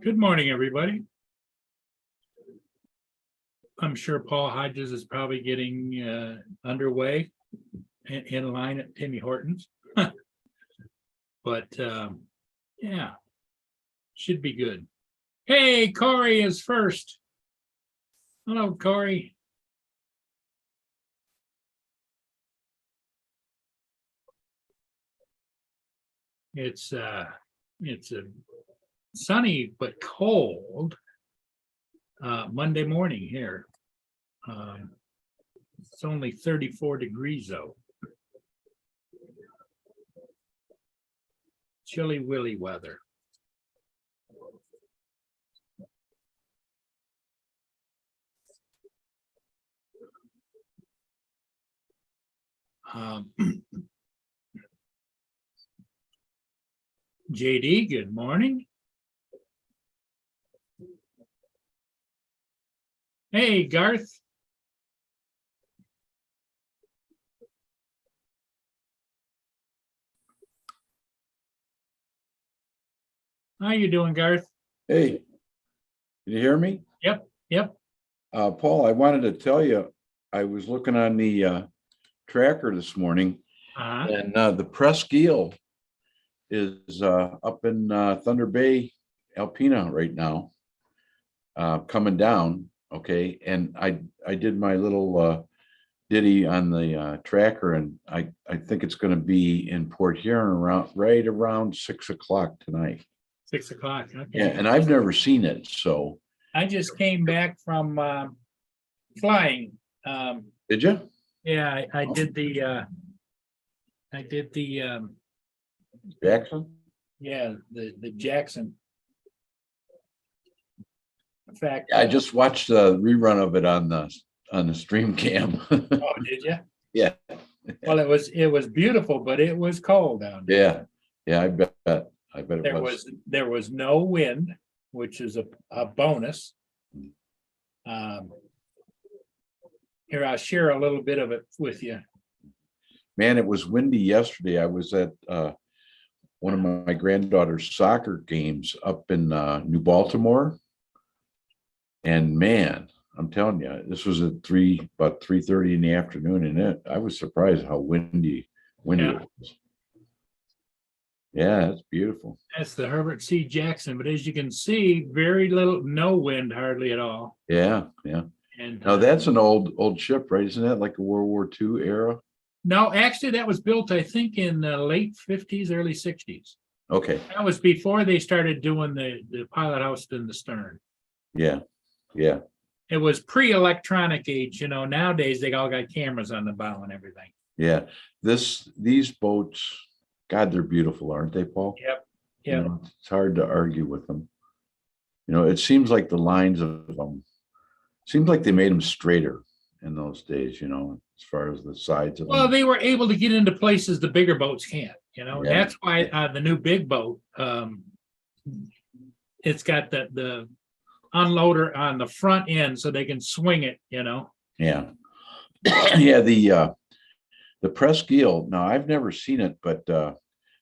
Good morning, everybody. I'm sure Paul Hodges is probably getting underway in line at Timmy Hortons. But yeah, should be good. Hey, Corey is first. Hello, Corey. It's a sunny but cold Monday morning here. It's only 34 degrees though. Chilly willy weather. JD, good morning. Hey, Garth. How you doing, Garth? Hey, can you hear me? Yep. Paul, I wanted to tell you, I was looking on the tracker this morning, and the Presqu'île is up in Thunder Bay, Alpena right now, coming down. Okay, and I did my little ditty on the tracker, and I think it's going to be in Port Huron right around 6 o'clock tonight. 6 o'clock. Okay. Yeah, and I've never seen it, so. I just came back from flying. Did you? Yeah, I did the Jackson? yeah, the Jackson. In fact, I just watched the rerun of it on the stream cam. oh, did you? Yeah. Well, it was beautiful, but it was cold down there. Yeah, I bet it There was no wind, which is a bonus. Here, I'll share a little bit of it with you. Man, it was windy yesterday. I was at one of my granddaughter's soccer games up in New Baltimore. And man, I'm telling you, this was at about 3:30 in the afternoon, and I was surprised how windy Yeah. it was. Yeah, it's beautiful. That's the Herbert C. Jackson, but as you can see, no wind hardly at all. Yeah. And Now that's an old ship, right? Isn't that like a World War II era? no, actually, that was built, I think, in the late 50s, early 60s. Okay. That was before they started doing the pilot house in the stern. Yeah. It was pre-electronic age, nowadays they all got cameras on the bow and everything. Yeah. These boats, God, they're beautiful, aren't they, Paul? Yep. It's hard to argue with them. It seems like the lines of them, seems like they made them straighter in those days, as far as the sides of them. Well, they were able to get into places the bigger boats can't, Yeah. That's why the new big boat, it's got the unloader on the front end so they can swing it, Yeah. Yeah, the Presqu'île, now I've never seen it, but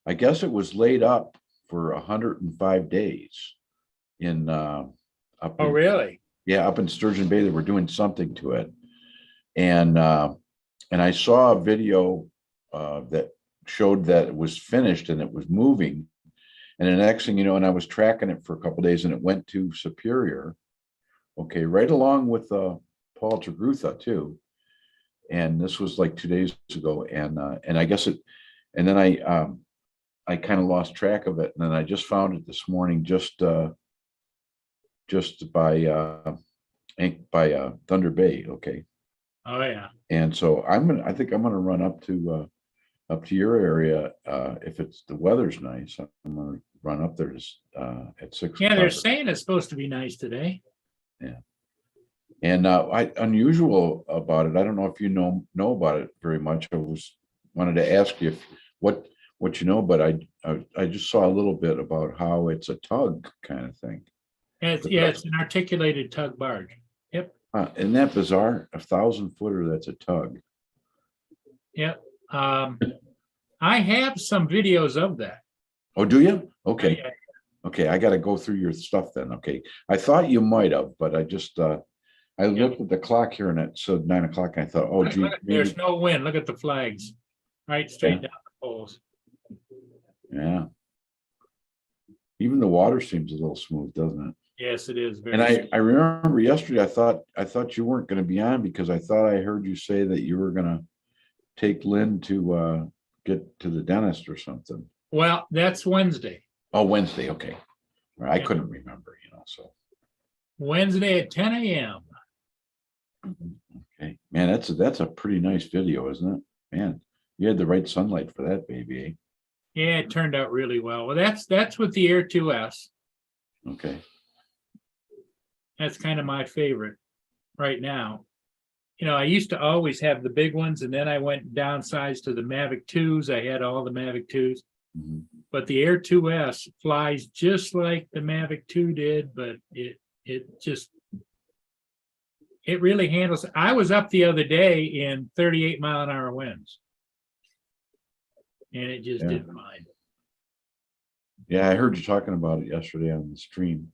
I guess it was laid up for 105 days in up Oh, in, really? yeah, up in Sturgeon Bay. They were doing something to it. And I saw a video that showed that it was finished and it was moving. And the next thing you know, and I was tracking it for a couple of days, and it went to Superior. Okay, right along with Paul Tregutha too. And this was like 2 days ago, and I guess and then I kind of lost track of it, and then I just found it this morning, just by Thunder Bay. Okay. Oh, yeah. And so I think I'm gonna run up to your area if the weather's nice. I'm gonna run up there at 6 Yeah, they're o'clock. saying it's supposed to be nice today. Yeah. And unusual about it, I don't know if you know about it very much. Wanted to ask you what you know, but I just saw a little bit about how it's a tug kind of thing. It's an articulated tug barge. Yep. Isn't that bizarre? 1,000-footer, that's a tug. Yep. I have some videos of that. Oh, do you? Okay. Okay, I gotta go through your stuff then. Okay. I thought you might have, but I just, I looked at the clock here and it said 9 o'clock. And I thought, oh Look, gee, there's maybe, no wind. Look at the flags. Right straight down the poles. yeah. Even the water seems a little smooth, doesn't it? Yes, it is very. And I remember yesterday, I thought you weren't gonna be on because I thought I heard you say that you were gonna take Lynn to get to the dentist or something. Well, that's Wednesday. Oh, Wednesday, okay. All right, I Yeah. couldn't remember, so. Wednesday at 10 a.m. Okay, man, that's a pretty nice video, isn't it? Man, you had the right sunlight for that baby, eh? Yeah, it turned out really well. Well, that's with the Air 2S. Okay, That's kind of my favorite right now. I used to always have the big ones, and then I went downsized to the Mavic 2s. I had all the Mavic 2s, mhm. but the Air 2S flies just like the Mavic 2 did, but it really handles. I was up the other day in 38-mile-an-hour winds, and it just Yeah. did fine. Yeah, I heard you talking about it yesterday on the stream.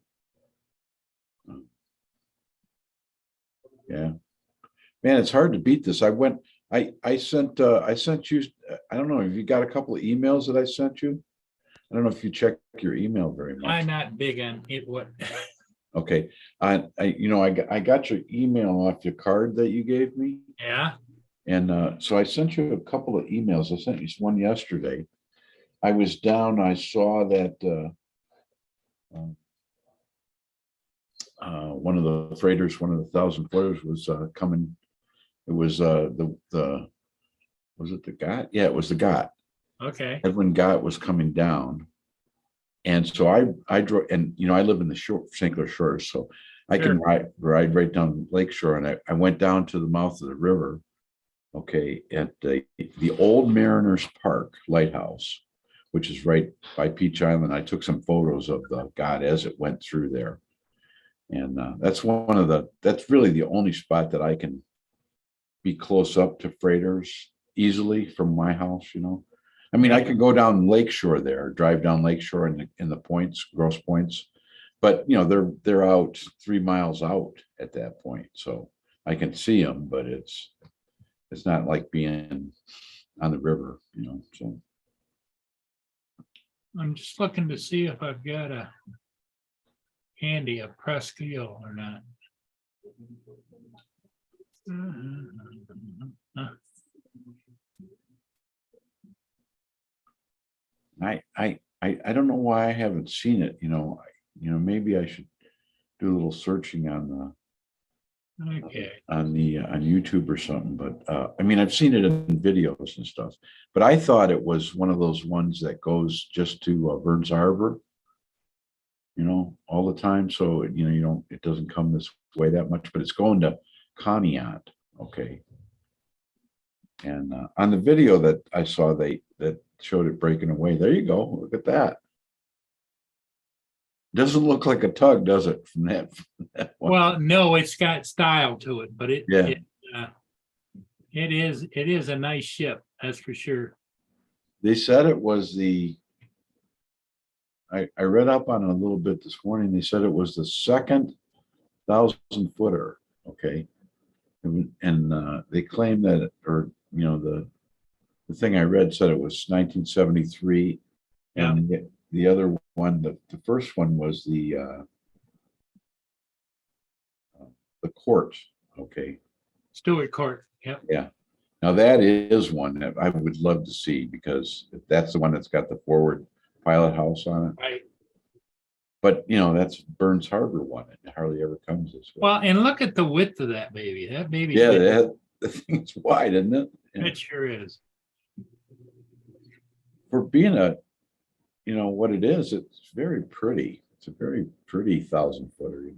Yeah, man, it's hard to beat this. I sent you, I don't know, have you got a couple of emails that I sent you? I don't know if you check your email very I'm much. not big on it. What? Okay, I got your email off your card that you gave me. Yeah. And so I sent you a couple of emails. I sent you one yesterday. I was down, I saw that one of the freighters, one of the 1,000-footers was coming. It was was it the GOT? Yeah, it was the GOT. Okay. Edwin GOT was coming down. And so I drove, and I live in the St. Clair Shores, so I can ride right down Lakeshore. And I went down to the mouth of the river, okay, at the old Mariners Park Lighthouse, which is right by Peach Island. I took some photos of the GOT as it went through there. And that's that's really the only spot that I can be close up to freighters easily from my house, I mean, I could go down Lakeshore there, drive down Lakeshore in the points, Grosse Points, but they're out 3 miles out at that point, so I can see them, but it's not like being on the river, so. I'm just looking to see if I've got a press eel or not. I don't know why I haven't seen it, maybe I should do a little searching on Okay. on YouTube or something, but I mean, I've seen it in videos and stuff, but I thought it was one of those ones that goes just to Burns Harbor, all the time. So, it doesn't come this way that much, but it's going to Conneaut. Okay. And on the video that I saw, that showed it breaking away. There you go. Look at that. Doesn't look like a tug, does it? From that one? Well, no, it's got style to it, but it is a nice ship, that's for sure. They said it was I read up on it a little bit this morning. They said it was the second 1,000-footer. Okay. And they claim that, or the thing I read said it was 1973. Yeah. And the other one, the first one was the Court. Okay. Stewart Court. Yep. Yeah. Now that is one that I would love to see, because that's the one that's got the forward pilot house on it. Right. But that's Burns Harbor one. It hardly ever comes this way. Well, and look at the width of that baby. That baby. Yeah, the thing's wide, isn't it? Yeah. It sure is. For being what it is, it's very pretty. It's a very pretty 1,000-footer,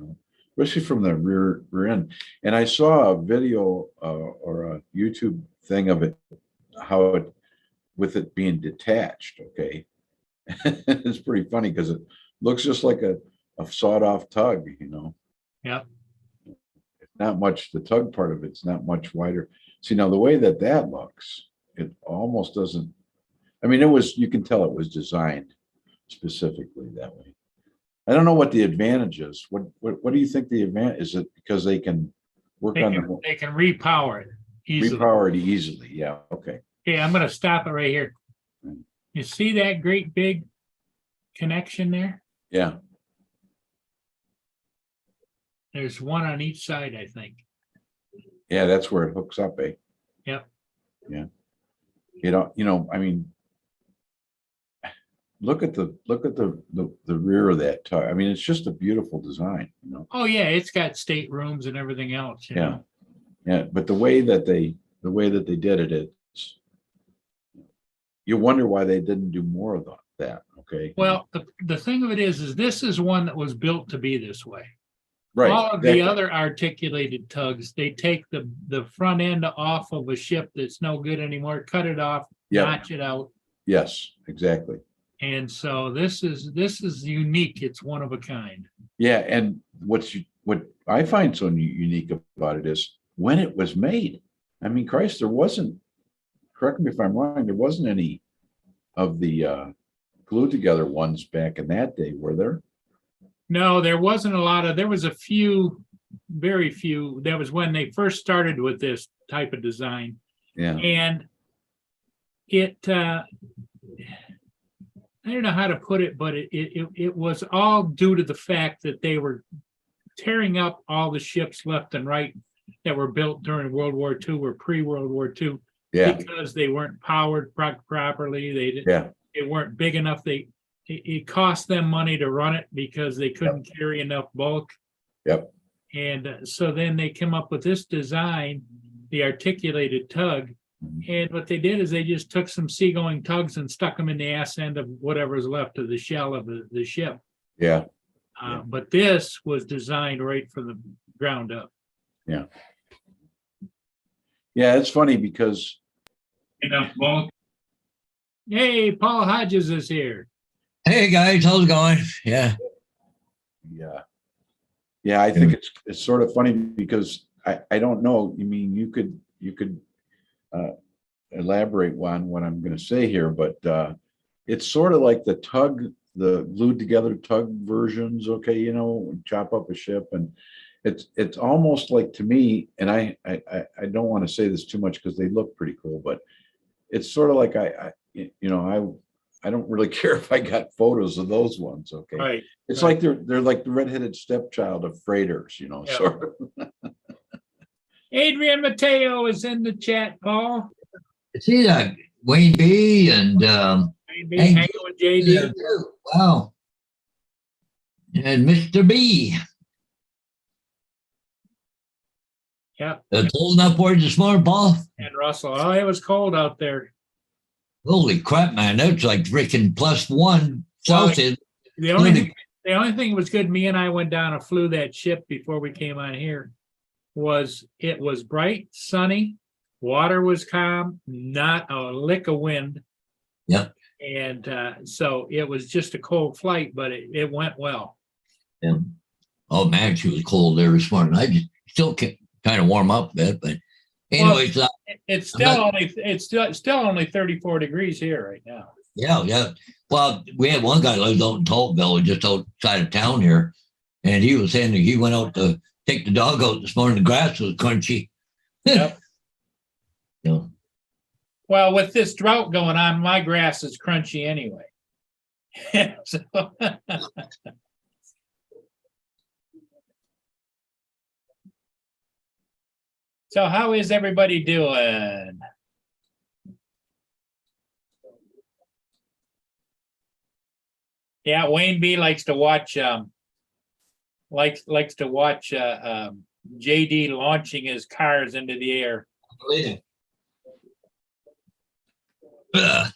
especially from the rear end. And I saw a video or a YouTube thing of it, how it, with it being detached. Okay. It's pretty funny because it looks just like a sawed-off tug, Yep. Not much, the tug part of it's not much wider. See, now the way that looks, it almost doesn't, I mean, you can tell it was designed specifically that way. I don't know what the advantage is. What do you think the advantage is? It because they can work They on can, the they can repower it easily. repower it easily? Yeah. Okay. Okay, I'm gonna stop it right here. You see that great big connection there? Yeah. There's one on each side, I think. Yeah. That's where it hooks up. Yep. Yeah. I mean, look at the rear of that tug. I mean, it's just a beautiful design. Oh, yeah, it's got staterooms and everything else, you Yeah. know? Yeah. But the way that they did it, it's you wonder why they didn't do more of that. Okay. Well, the thing of it is this is one that was built to be this way. Right. All of the exactly. other articulated tugs, they take the front end off of a ship that's no good anymore, cut it off, Yep. notch it out. Yes, exactly. And so this is unique. It's one of a kind. Yeah, and what I find so unique about it is when it was made. I mean, Christ, there wasn't. Correct me if I'm wrong. There wasn't any of the glued together ones back in that day, were there? No, there wasn't a lot of. There was a few, very few. That was when they first started with this type of design, Yeah. and it. I don't know how to put it, but it was all due to the fact that they were tearing up all the ships left and right that were built during World War II or pre-World War II Yeah. because they weren't powered properly. Yeah. They weren't big enough. It cost them money to run it because they couldn't carry enough bulk. Yep. And so then they came up with this design, the articulated tug. And what they did is they just took some seagoing tugs and stuck them in the ass end of whatever's left of the shell of the ship. Yeah. But this was designed right from the ground up. Yeah. Yeah, it's funny because Enough bulk. Hey, Paul Hodges is here. Hey guys, how's it going? Yeah. Yeah, I think it's sort of funny because I don't know. I mean, you could elaborate on what I'm going to say here, but it's sort of like the glued together tug versions. Okay, chop up a ship, and it's almost like, to me, and I don't want to say this too much because they look pretty cool, but it's sort of like I don't really care if I got photos of those ones. Okay, Right. it's like they're like the redheaded stepchild of freighters, Yeah. sort of. Adrian Mateo is in the chat, Paul. See that Wayne B and Maybe hanging with JD. wow. And Mr. B. Yeah, It's cold enough for you this morning, Paul. and Russell. Oh, it was cold out there. Holy crap, man. That's like freaking +1 Celsius. The only thing that was good, me and I went down and flew that ship before we came on here, was it was bright, sunny, water was calm, not a lick of wind. Yep. And so it was just a cold flight, but it went well. Yeah. Oh man, she was cold there this morning. I just still can't kind of warm up a bit, but anyways, It's still only 34 degrees here right now. yeah. Well, we had one guy lives out in Taltville, just outside of town here, and he was saying that he went out to take the dog out this morning. The grass was crunchy. Yep. Yeah. Well, with this drought going on, my grass is crunchy anyway. So, so how is everybody doing? Yeah, Wayne B likes to watch likes to watch JD launching his cars into the air. Ugh.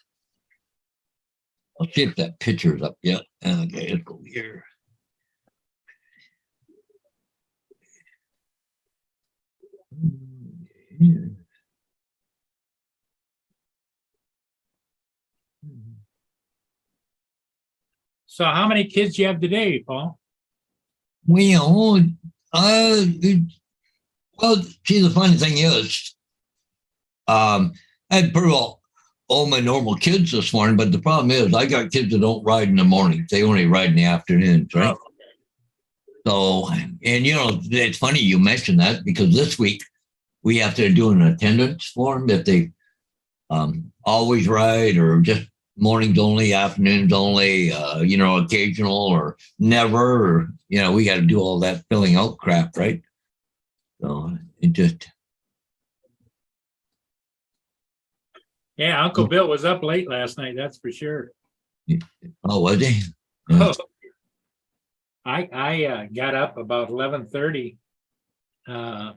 I'll see if that picture's up yet. Okay, let's go here. So how many kids do you have today, Paul? Well, well, see, the funny thing is, I had pretty well all my normal kids this morning, but the problem is I got kids that don't ride in the morning. They only ride in the afternoons, right? So, and you know, it's funny you mentioned that because this week we have to do an attendance form if they always ride or just mornings only, afternoons only, you know, occasional or never, or, you know, we got to do all that filling out crap, right? So it just, Yeah, Uncle Bill was up late last night, that's for sure. oh, was he? Yeah. I got up about 11:30, or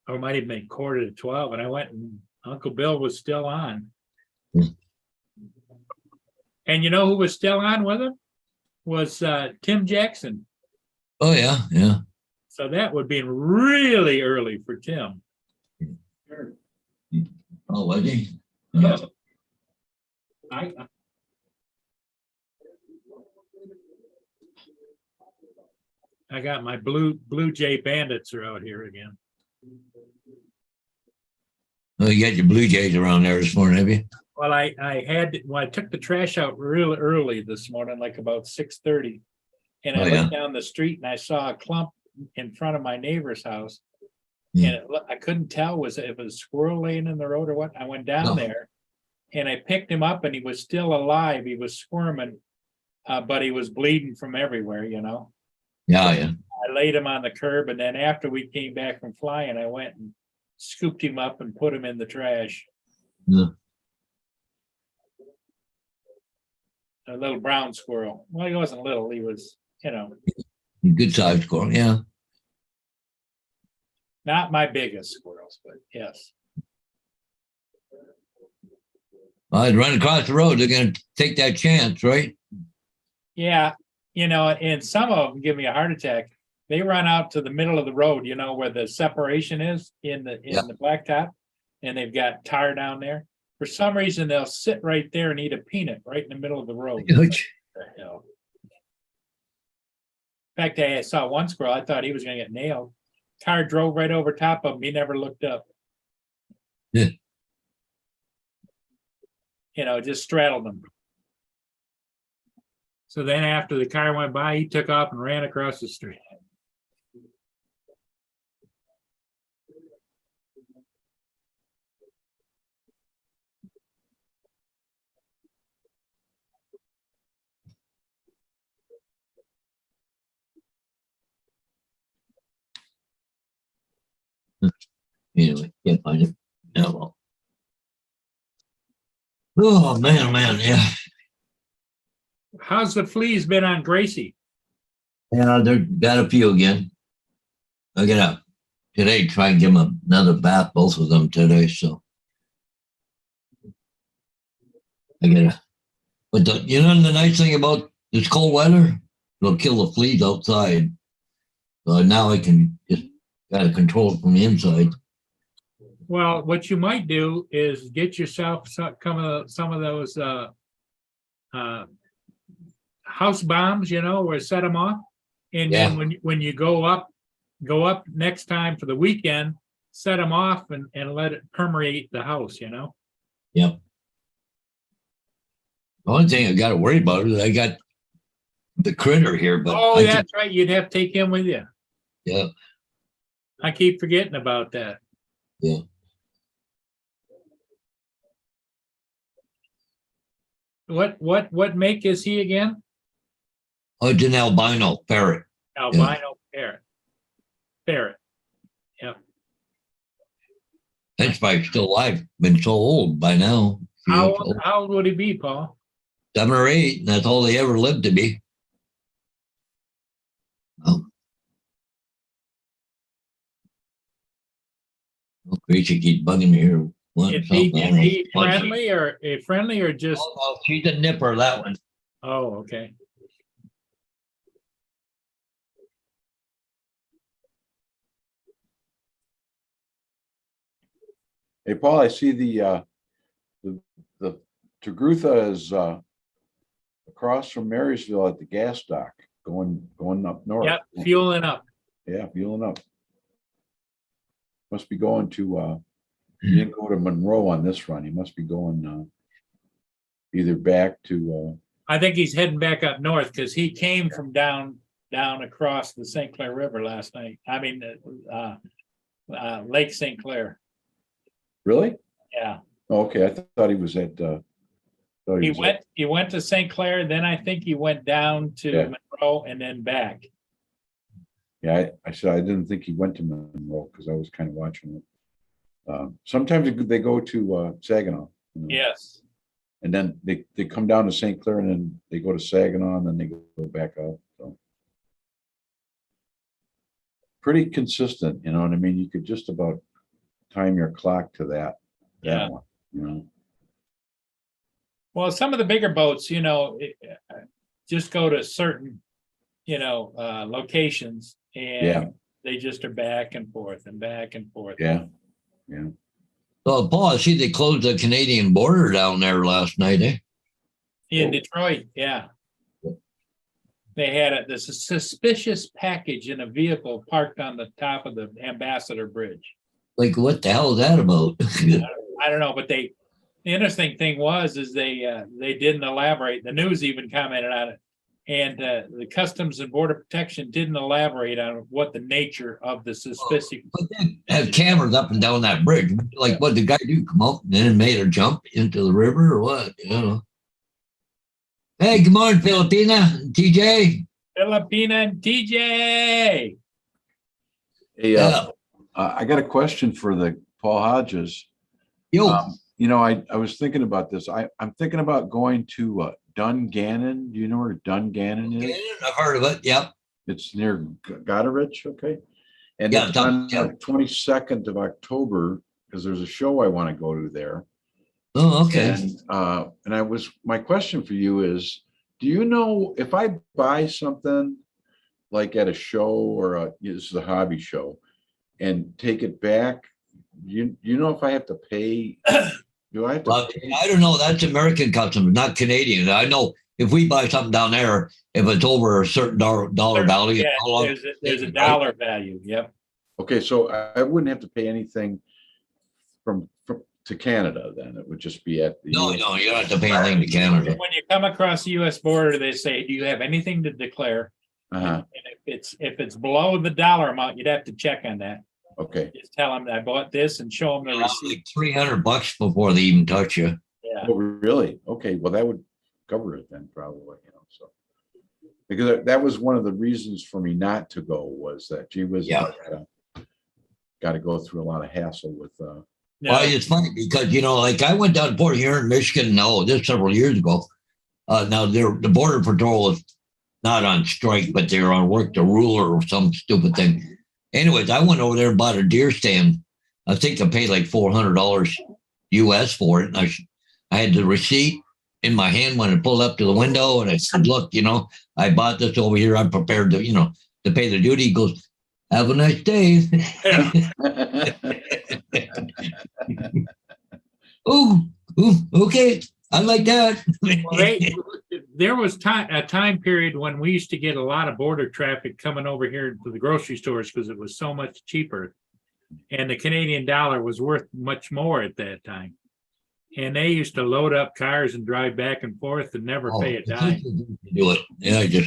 it might have been 11:45, and I went and Uncle Bill was still on. Hmm. And you know who was still on with him? Was Tim Jackson. Oh, yeah, yeah. So that would be really early for Tim. Oh, was he? Yeah. I got my Blue Jay Bandits are out here again. Oh, you got your Blue Jays around there this morning, have you? Well, I took the trash out real early this morning, like about 6:30. And I Oh, looked yeah. down the street and I saw a clump in front of my neighbor's house. Yeah. And I couldn't tell if it was a squirrel laying in the road or what. I went down No. there and I picked him up and he was still alive. He was squirming, but he was bleeding from everywhere, you know. Yeah, yeah. I laid him on the curb, and then after we came back from flying, I went and scooped him up and put him in the trash. Yeah. A little brown squirrel. Well, he wasn't little. He was, you know, Good sized squirrel, yeah. not my biggest squirrels, but yes. I'd run across the road. They're going to take that chance, right? Yeah, you know, and some of them give me a heart attack. They run out to the middle of the road, you know, where the separation is in the blacktop, and they've got tar down there. For some reason, they'll sit right there and eat a peanut right in the middle of the road. What the hell? In fact, I saw one squirrel. I thought he was going to get nailed. Car drove right over top of him. He never looked up. Yeah. You know, just straddled him. So then after the car went by, he took off and ran across the street. Anyway, can't find it. Yeah, well. Oh, man, yeah. How's the fleas been on Gracie? Yeah, they're got a few again. I gotta today try and give them another bath, both of them today. So I gotta. But you know the nice thing about this cold weather, it'll kill the fleas outside. So now I can just gotta control it from the inside. Well, what you might do is get yourself some of those house bombs, you know, or set them off, and Yeah. then when you go up next time for the weekend, set them off and let it permeate the house, you know. Yep. The only thing I got to worry about is I got the critter here, but Oh, I that's right. You'd have to take him with you. yeah, I keep forgetting about that. yeah. What make is he again? Oh, it's an albino ferret. Albino parrot. Ferret. Yep. That's probably still alive. Been so old by now. How old would he be, Paul? 7 or 8, and that's all they ever lived to be. Oh, Gracie keeps bugging me here. Is he friendly or just? Oh, no, she's a nipper, that one. Oh, okay. Hey, Paul, I see the Togrutha is across from Marysville at the gas dock, going up north. Yep, fueling up. Yeah, fueling up. Must be going to, he didn't go to Monroe on this run. He must be going either back to, I think he's heading back up north because he came from down across the St. Clair River last night. I mean, Lake St. Clair. really? Yeah, Okay, I thought he was at, thought he was at- went to St. Clair, then I think he went down to Yeah. Monroe and then back. Yeah, I said, I didn't think he went to Monroe because I was kind of watching it. Sometimes they go to Saginaw. You know, Yes, and then they come down to St. Clair and then they go to Saginaw and then they go back up. So pretty consistent, you know what I mean? You could just about time your clock to that Yeah. one, you know? well, some of the bigger boats, just go to certain, locations Yeah. and they just are back and forth and back and forth. Yeah. So, Paul, I see they closed the Canadian border down there last night, eh? In Detroit, yeah. They had this suspicious package in a vehicle parked on the top of the Ambassador Bridge. Like, what the hell is that about? I don't know, but the interesting thing is they didn't elaborate. The news even commented on it. And the Customs and Border Protection didn't elaborate on what the nature of the suspicious. But they have cameras up and down that bridge. Like, what did the guy do? Come out and then made her jump into the river or what? You know. Hey, good morning, Filipina, TJ. Filipina and TJ. Hey, I got a question for the Paul Hodges. Yo, I was thinking about this. I'm thinking about going to Dungannon. Do you know where Dungannon is? I've heard of it. Yep. It's near Goderich, okay? And Yeah, it's on yeah. the 22nd of October, because there's a show I want to go to there. Oh, okay. And my question for you is, do you know if I buy something like at a show or this is a hobby show and take it back, you know if I have to pay? Do I have to Well, pay? I don't know. That's American customs, not Canadian. I know if we buy something down there, if it's over a certain dollar value, Yeah, how long- there's a dollar value. Yep. Okay, so I wouldn't have to pay anything from to Canada then. It would just be at the. No, you don't have to pay anything to Canada. When you come across the US border, they say, do you have anything to declare? Uh-huh. And if it's below the dollar amount, you'd have to check on that. Okay. Just tell them I bought this and show them the receipt. Like $300 before they even touch you. Yeah. Oh, really? Okay, well, that would cover it then probably, so. Because that was one of the reasons for me not to go was that gee whiz, Yeah. got to go through a lot of hassle with, Well, it's funny because, like I went down to Port Huron, Michigan, this several years ago. Now the Border Patrol is not on strike, but they're on work the ruler or some stupid thing. Anyways, I went over there and bought a deer stand. I think I paid like $400 US for it. And I had the receipt in my hand when I pulled up to the window and I said, look, I bought this over here. I'm prepared to, to pay the duty. He goes, have a nice day. Oh, okay. I like that. There was a time period when we used to get a lot of border traffic coming over here to the grocery stores because it was so much cheaper. And the Canadian dollar was worth much more at that time. And they used to load up cars and drive back and forth and never pay a dime. Do it. Yeah,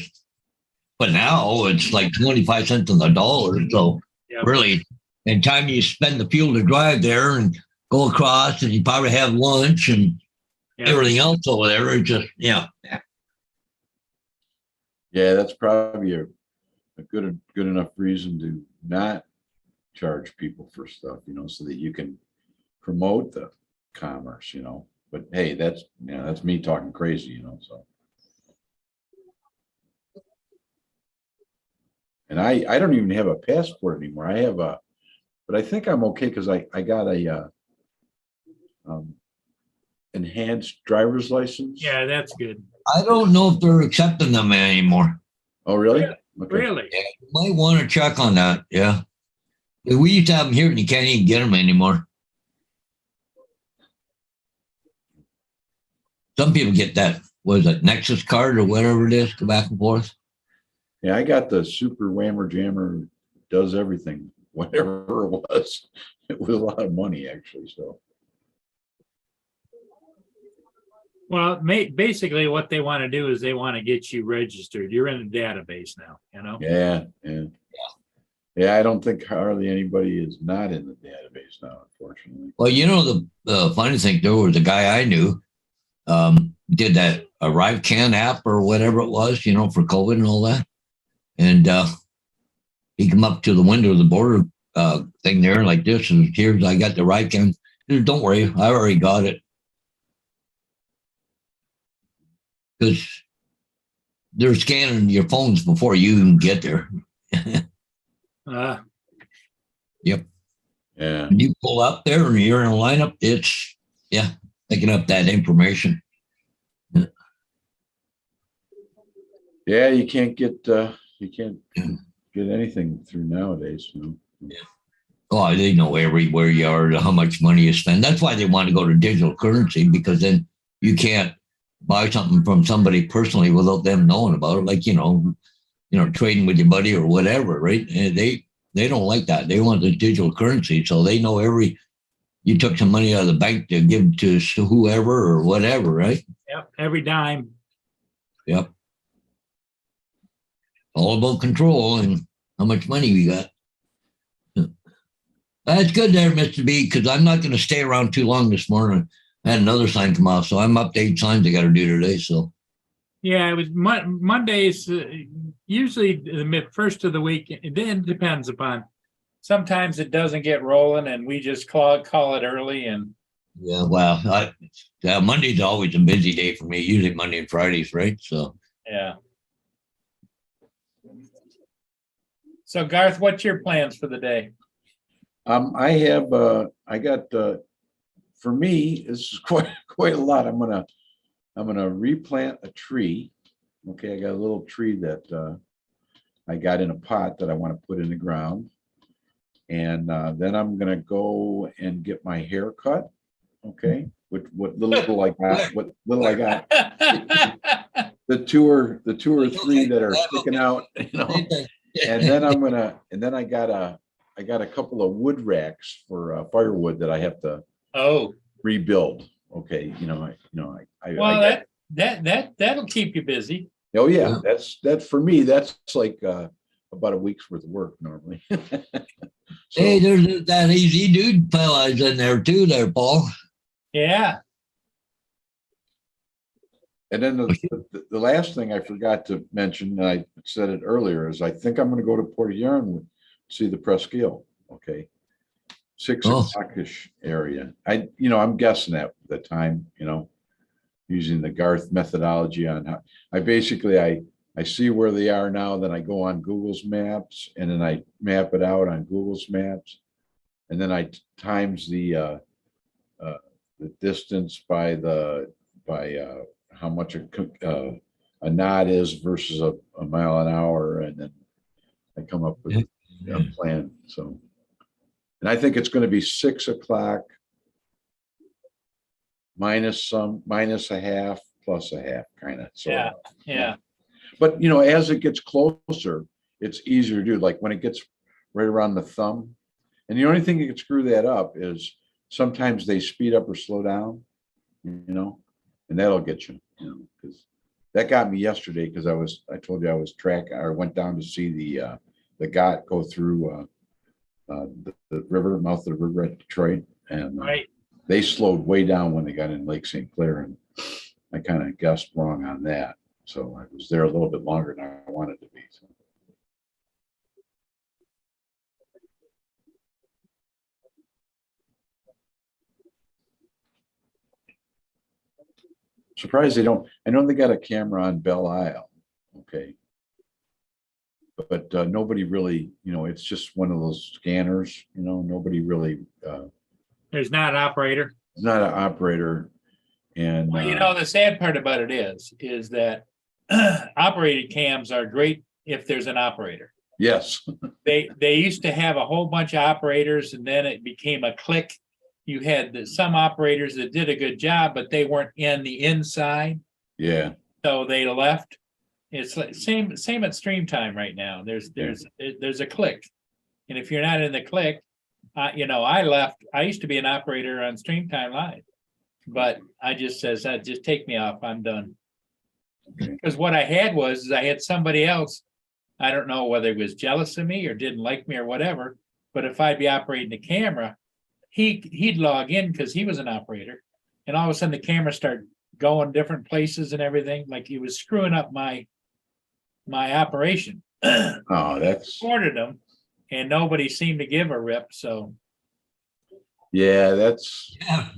but now it's like 25 cents on the dollar. So Yep. really, in time you spend the fuel to drive there and go across and you probably have lunch and Yep. everything else over there. It's just, Yeah, that's probably a good enough reason to not charge people for stuff, so that you can promote the commerce, but hey, that's me talking crazy, so. And I don't even have a passport anymore. I have but I think I'm okay because I got a enhanced driver's license. Yeah, that's good. I don't know if they're accepting them anymore. Oh, really? Really? Okay. Really? Yeah, you might want to check on that. Yeah. We used to have them here and you can't even get them anymore. Some people get that, Nexus card or whatever it is, go back and forth. Yeah, I got the super whammer jammer, does everything, whatever it was. It was a lot of money actually, so. Well, basically what they want to do is they want to get you registered. You're in a database now, you know? Yeah, yeah. Yeah, I don't think hardly anybody is not in the database now, unfortunately. Well, the funny thing, there was a guy I knew did that ArriveCan app or whatever it was, for COVID and all that. And he come up to the window of the border thing there like this, and here's, I got the ArriveCan. He said, don't worry, I already got it. Because they're scanning your phones before you even get there. Yep. Yeah. When you pull up there and you're in a lineup, it's, picking up that information. Yeah, you can't get anything through nowadays. Oh, they know everywhere you are, how much money you spend. That's why they want to go to digital currency, because then you can't buy something from somebody personally without them knowing about it. Like, trading with your buddy or whatever, right? And they don't like that. They want the digital currency. So they know you took some money out of the bank to give to whoever or whatever, right? Yep, every dime. Yep. All about control and how much money we got. That's good there, Mr. B, because I'm not going to stay around too long this morning. I had another sign come off, so I'm up to 8 signs I got to do today. So, yeah, it was Mondays, usually the first of the week. It then depends upon. Sometimes it doesn't get rolling, and we just call it early. And yeah, well, Monday's always a busy day for me. Usually Monday and Fridays, right? So, yeah. So, Garth, what's your plans for the day? I got for me, this is quite a lot. I'm gonna replant a tree. Okay, I got a little tree that I got in a pot that I want to put in the ground, and then I'm gonna go and get my hair cut. Okay, what little I got, what little I got. The two or three that are sticking out, and then I got a couple of wood racks for firewood that I have to rebuild. Okay, that'll keep you busy. Oh yeah, that for me, that's like about a week's worth of work normally. So, hey, there's that easy dude fella's in there too, there, Paul. Yeah. And then the last thing I forgot to mention, and I said it earlier, is I think I'm going to go to Port Huron, see the Presqu'île. Okay, 6 o'clock-ish area. I'm guessing at the time, using the Garth methodology on how I see where they are now, then I go on Google's maps, and then I map it out on Google's maps, and then I times the distance by how much a knot is versus a mile an hour, and then I come up with a plan. So, and I think it's going to be 6 o'clock minus a half plus a half, kind of. So yeah. But as it gets closer, it's easier to do. Like when it gets right around the thumb, and the only thing that can screw that up is sometimes they speed up or slow down, and that'll get you, because that got me yesterday, because I told you I was went down to see the GOT go through the river, mouth of the river at Detroit, and they slowed way down when they got in Lake St. Clair, and I kind of guessed wrong on that. So I was there a little bit longer than I wanted to be. So. Surprised they don't. I know they got a camera on Belle Isle. Okay. But nobody really, it's just one of those scanners, nobody really. There's not an operator. Not an operator. And well, the sad part about it is that operated cams are great if there's an operator. Yes. They used to have a whole bunch of operators, and then it became a clique. You had some operators that did a good job, but they weren't in the inside. Yeah. So they left. It's like same at Stream Time right now. There's a clique, and if you're not in the clique, I left. I used to be an operator on Stream Time Live. But I just says, just take me off, I'm done. Okay. Because what I had was, I had somebody else, I don't know whether he was jealous of me or didn't like me or whatever, but if I'd be operating the camera, he'd log in because he was an operator. And all of a sudden the camera started going different places and everything, like he was screwing up my operation. Oh, that's, Ordered him and nobody seemed to give a rip, so. yeah, that's, Yeah.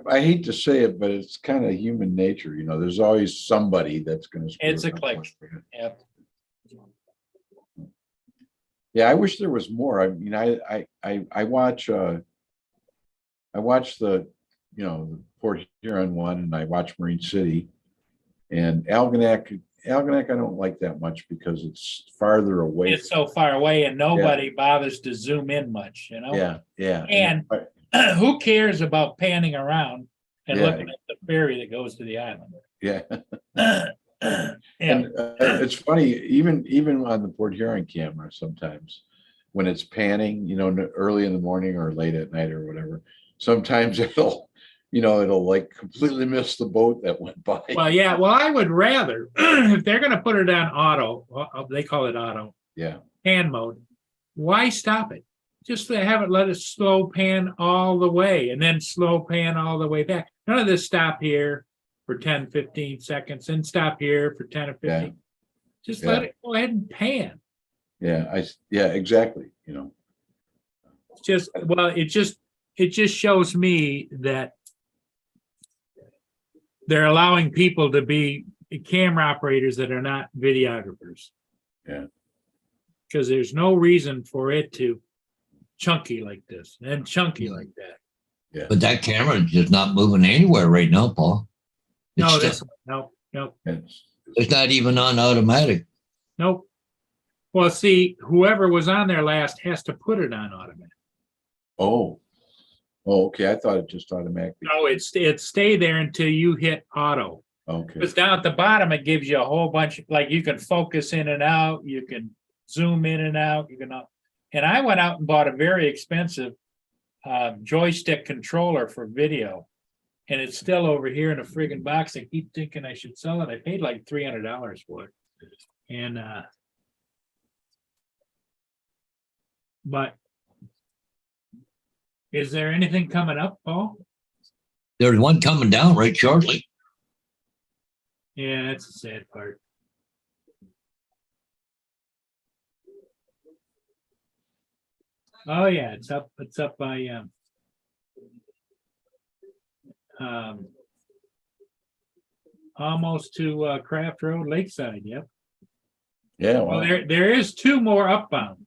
I hate to say it, but it's kind of human nature, you know, there's always somebody that's gonna. screw It's a it up. click. Yeah. Yeah, I wish there was more. I mean, I watch the, you know, the Port Huron one, and I watch Marine City. And Algonac, I don't like that much because it's farther away. It's so far away and nobody bothers to zoom in much, you know? Yeah, yeah. And who cares about panning around and Yeah. looking at the ferry that goes to the island? Yeah. Yeah, And it's funny, even on the Port Huron camera, sometimes when it's panning, you know, early in the morning or late at night or whatever, sometimes it'll like completely miss the boat that went by. well, yeah, well, I would rather, if they're gonna put it on auto, they call it auto, Yeah, pan mode, why stop it? Just to have it, let it slow pan all the way and then slow pan all the way back. None of this stop here for 10, 15 seconds and stop here for 10 or 15. Yeah. Just Yeah. let it go ahead and pan. yeah, exactly, you know. It's just, well, it just shows me that they're allowing people to be camera operators that are not videographers. Yeah. Because there's no reason for it to chunky like this and chunky like that. But that camera is just not moving anywhere right now, Paul. No, It's this still- one, no. it's not even on automatic. Nope. Well, see, whoever was on there last has to put it on automatic. Oh, okay, I thought it just automatically, No, it stay there until you hit auto. okay, Because down at the bottom, it gives you a whole bunch, like you can focus in and out, you can zoom in and out, you can. And I went out and bought a very expensive joystick controller for video. And it's still over here in a friggin' box. I keep thinking I should sell it. I paid like $300 for it. And but is there anything coming up, Paul? There's one coming down right shortly. Yeah, that's the sad part. Oh, yeah, it's up by almost to Craft Road Lakeside, yep. yeah, Well, well, there is two more upbound.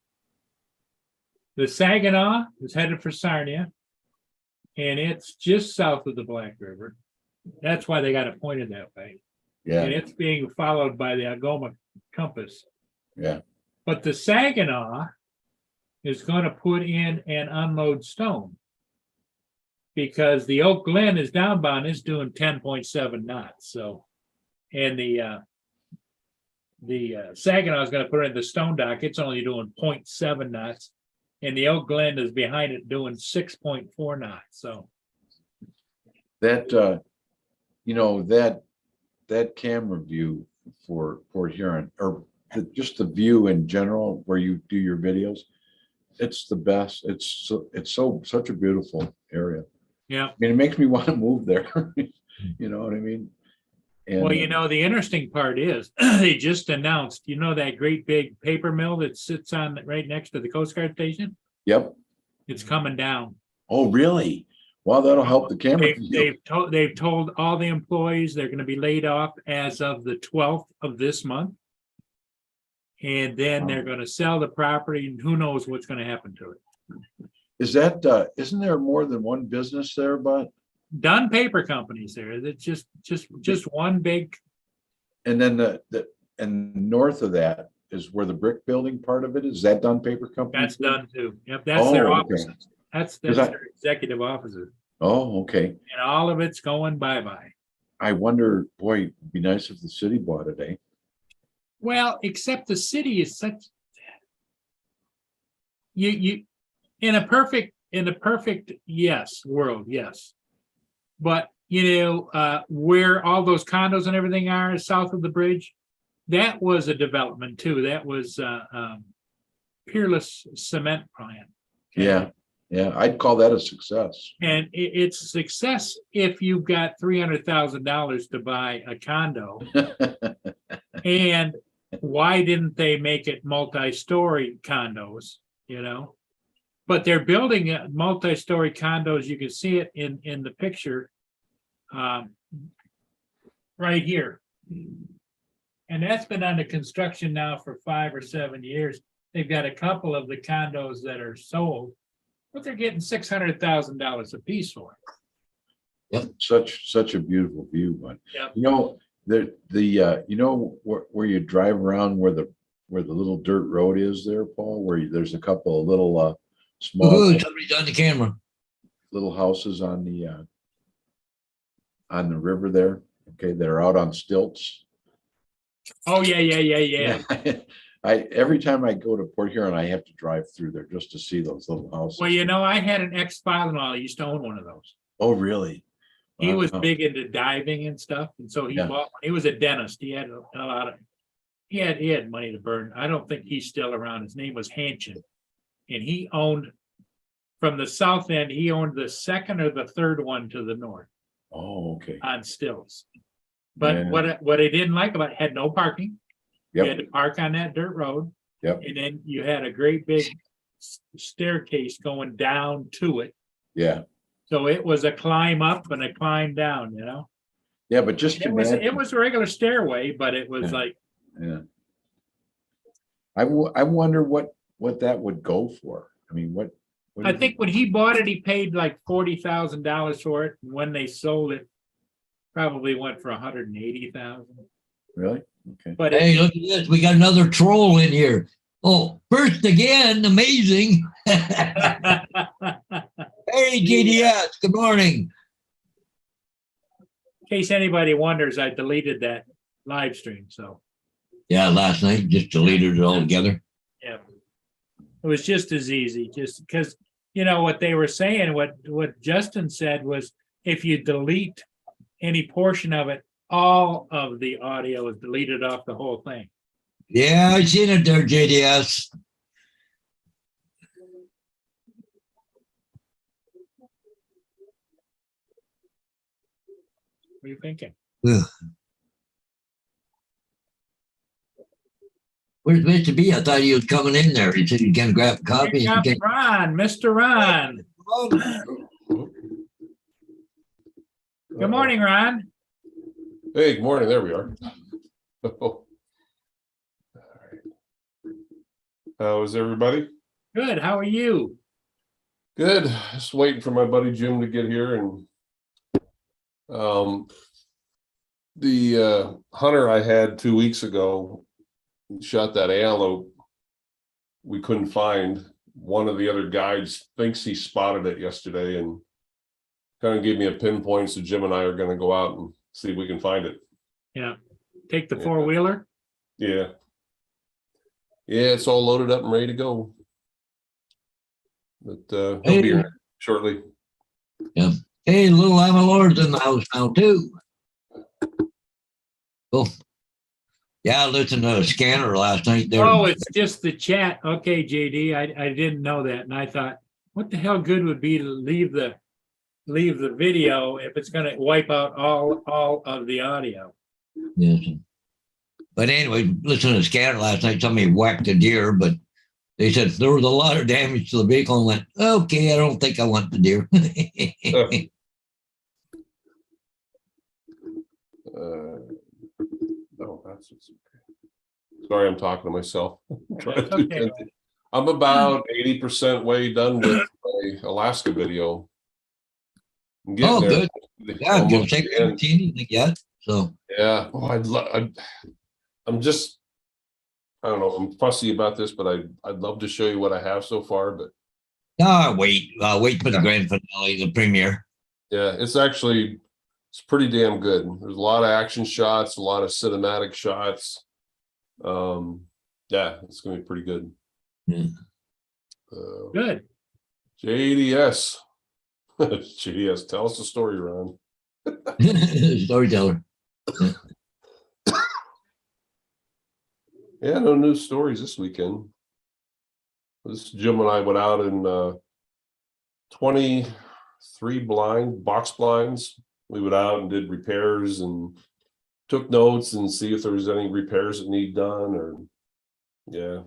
The Saginaw is headed for Sarnia, and it's just south of the Black River. That's why they got it pointed that way. And yeah, it's being followed by the Algoma Compass. yeah, But the Saginaw is going to put in and unload stone. Because the Oak Glen is downbound is doing 10.7 knots, so. And the Saginaw is going to put in the stone dock, it's only doing 0.7 knots. And the Oak Glen is behind it doing 6.4 knots, so. that, you know, that camera view for Port Huron, or just the view in general where you do your videos, it's the best. It's such a beautiful area. Yeah. I mean, it makes me want to move there. You know what I mean? And, Well, you know, the interesting part is they just announced, you know, that great big paper mill that sits on right next to the Coast Guard station? Yep. It's coming down. Oh, really? Well, that'll help the camera. They've told all the employees they're gonna be laid off as of the 12th of this month. And then they're gonna sell the property and who knows what's gonna happen to it. Is that, isn't there more than one business there, but, Dunn Paper Company's there. It's just one big, and then and north of that is where the brick building part of it is. Is that Dunn Paper Company? that's too? done too. Yep, that's their Oh, okay. offices. That's 'Cause I- their executive offices. Oh, okay. And all of it's going bye-bye. I wonder, boy, it'd be nice if the city bought it, eh? Well, except the city is such. You in a perfect yes world, yes. But, where all those condos and everything are south of the bridge, that was a development too. That was Peerless Cement Plant. Okay? Yeah, yeah, I'd call that a success. And it's a success if you've got $300,000 to buy a condo. And why didn't they make it multi-story condos, But they're building multi-story condos. You can see it in the picture right here. And that's been under construction now for 5 or 7 years. They've got a couple of the condos that are sold, but they're getting $600,000 a piece for it. Such a beautiful view, but Yep. where you drive around where the little dirt road is there, Paul, where there's a couple of little small Ooh, somebody's on the camera. little houses on the river there, okay, that are out on stilts. Oh, yeah. Every time I go to Port Huron, I have to drive through there just to see those little houses. Well, I had an ex-father-in-law who used to own one of those. Oh, really? He was Wow. big into diving and stuff, and so he Yeah. bought one. He was a dentist. He had a lot of, he had money to burn. I don't think he's still around. His name was Hanchin. And he owned, from the south end, he owned the second or the third one to the north Oh, okay. on stilts. But Yeah. what I didn't like about it, had no parking. You had Yep, to park on that dirt road. Yep. And then you had a great big staircase going down to it. yeah, So it was a climb up and a climb down, yeah, but just It was imagine. a regular stairway, but it was Yeah. like, Yeah. I wonder what that would go for. I mean, what I think when he bought it, he paid like $40,000 for it. And when they sold it, probably went for 180,000. Really? Okay. But Hey, look at this. We got another troll in here. Oh, first again, amazing. Hey, GDS, good morning. in case anybody wonders, I deleted that live stream. So, Yeah, last night, just deleted it all together. yeah, it was just as easy, just because, what they were saying, what Justin said was if you delete any portion of it, all of the audio is deleted off the whole thing. Yeah, I seen it there, JDS. What are you thinking? Ugh. Where's Mr. B? I thought he was coming in there. He said he's gonna grab a coffee. Here comes Ron, Mr. Ron. Good morning, Ron. Hey, good morning. There we are. All right. How is everybody? Good. How are you? Good. Just waiting for my buddy Jim to get here, and the hunter I had 2 weeks ago shot that antelope. We couldn't find. One of the other guides thinks he spotted it yesterday and kind of gave me a pinpoint. So Jim and I are going to go out and see if we can find it. Yeah. Take the Yeah. four-wheeler. Yeah. Yeah, it's all loaded up and ready to go. But he'll be here shortly. Hey, little Amalord's in the house now too. Cool. Yeah, I listened to a scanner last night there. Oh, it's just the chat. Okay, JD, I didn't know that. And I thought, what the hell good would be to leave the video if it's going to wipe out all of the audio? Yes. But anyway, listening to the scanner last night, somebody whacked a deer, but they said there was a lot of damage to the vehicle and went, okay, I don't think I want the deer. No, that's okay. Sorry, I'm talking to myself. That's okay. I'm about 80% way done with my Alaska video. I'm getting Oh, there. good. Yeah, I'm Almost take to the end. 15 yet. So Yeah. Oh, I'm just, I don't know. I'm fussy about this, but I'd love to show you what I have so far. But no, wait for the grand finale, the premiere. yeah, it's pretty damn good. There's a lot of action shots, a lot of cinematic shots. Yeah, it's gonna be pretty good. Yeah. Good. JDS. JDS, tell us the story, Ron. Storyteller. Yeah, no news stories this weekend. This Jim and I went out in 23 box blinds. We went out and did repairs and took notes and see if there was any repairs that need done, or yeah.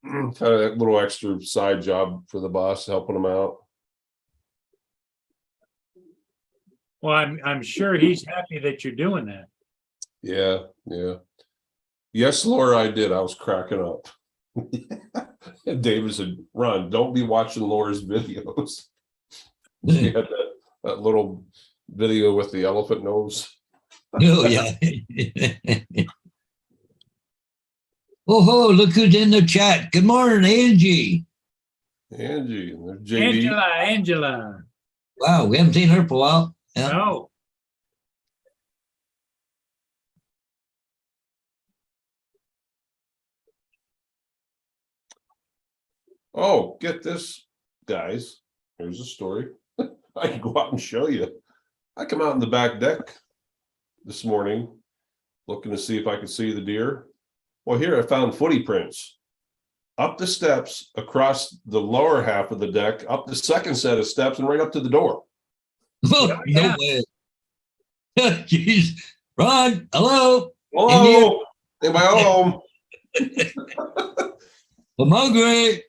Kind of that little extra side job for the boss, helping him out. Well, I'm sure he's happy that you're doing that. Yeah, yeah. Yes, Laura, I did. I was cracking up. And David said, Ron, don't be watching Laura's videos. She had that little video with the elephant nose. Oh, yeah. Oh, look who's in the chat. Good morning, Angie. Angie, and there's JD. Angela. Wow, we haven't seen her for a while. Yeah. No. Oh, get this, guys. Here's a story. I can go out and show you. I come out in the back deck this morning, looking to see if I could see the deer. Well, here I found footy prints up the steps, across the lower half of the deck, up the second set of steps, and right up to the door. Oh, Yeah. no way. Jeez. Ron, hello. Hello, am I home? I'm hungry.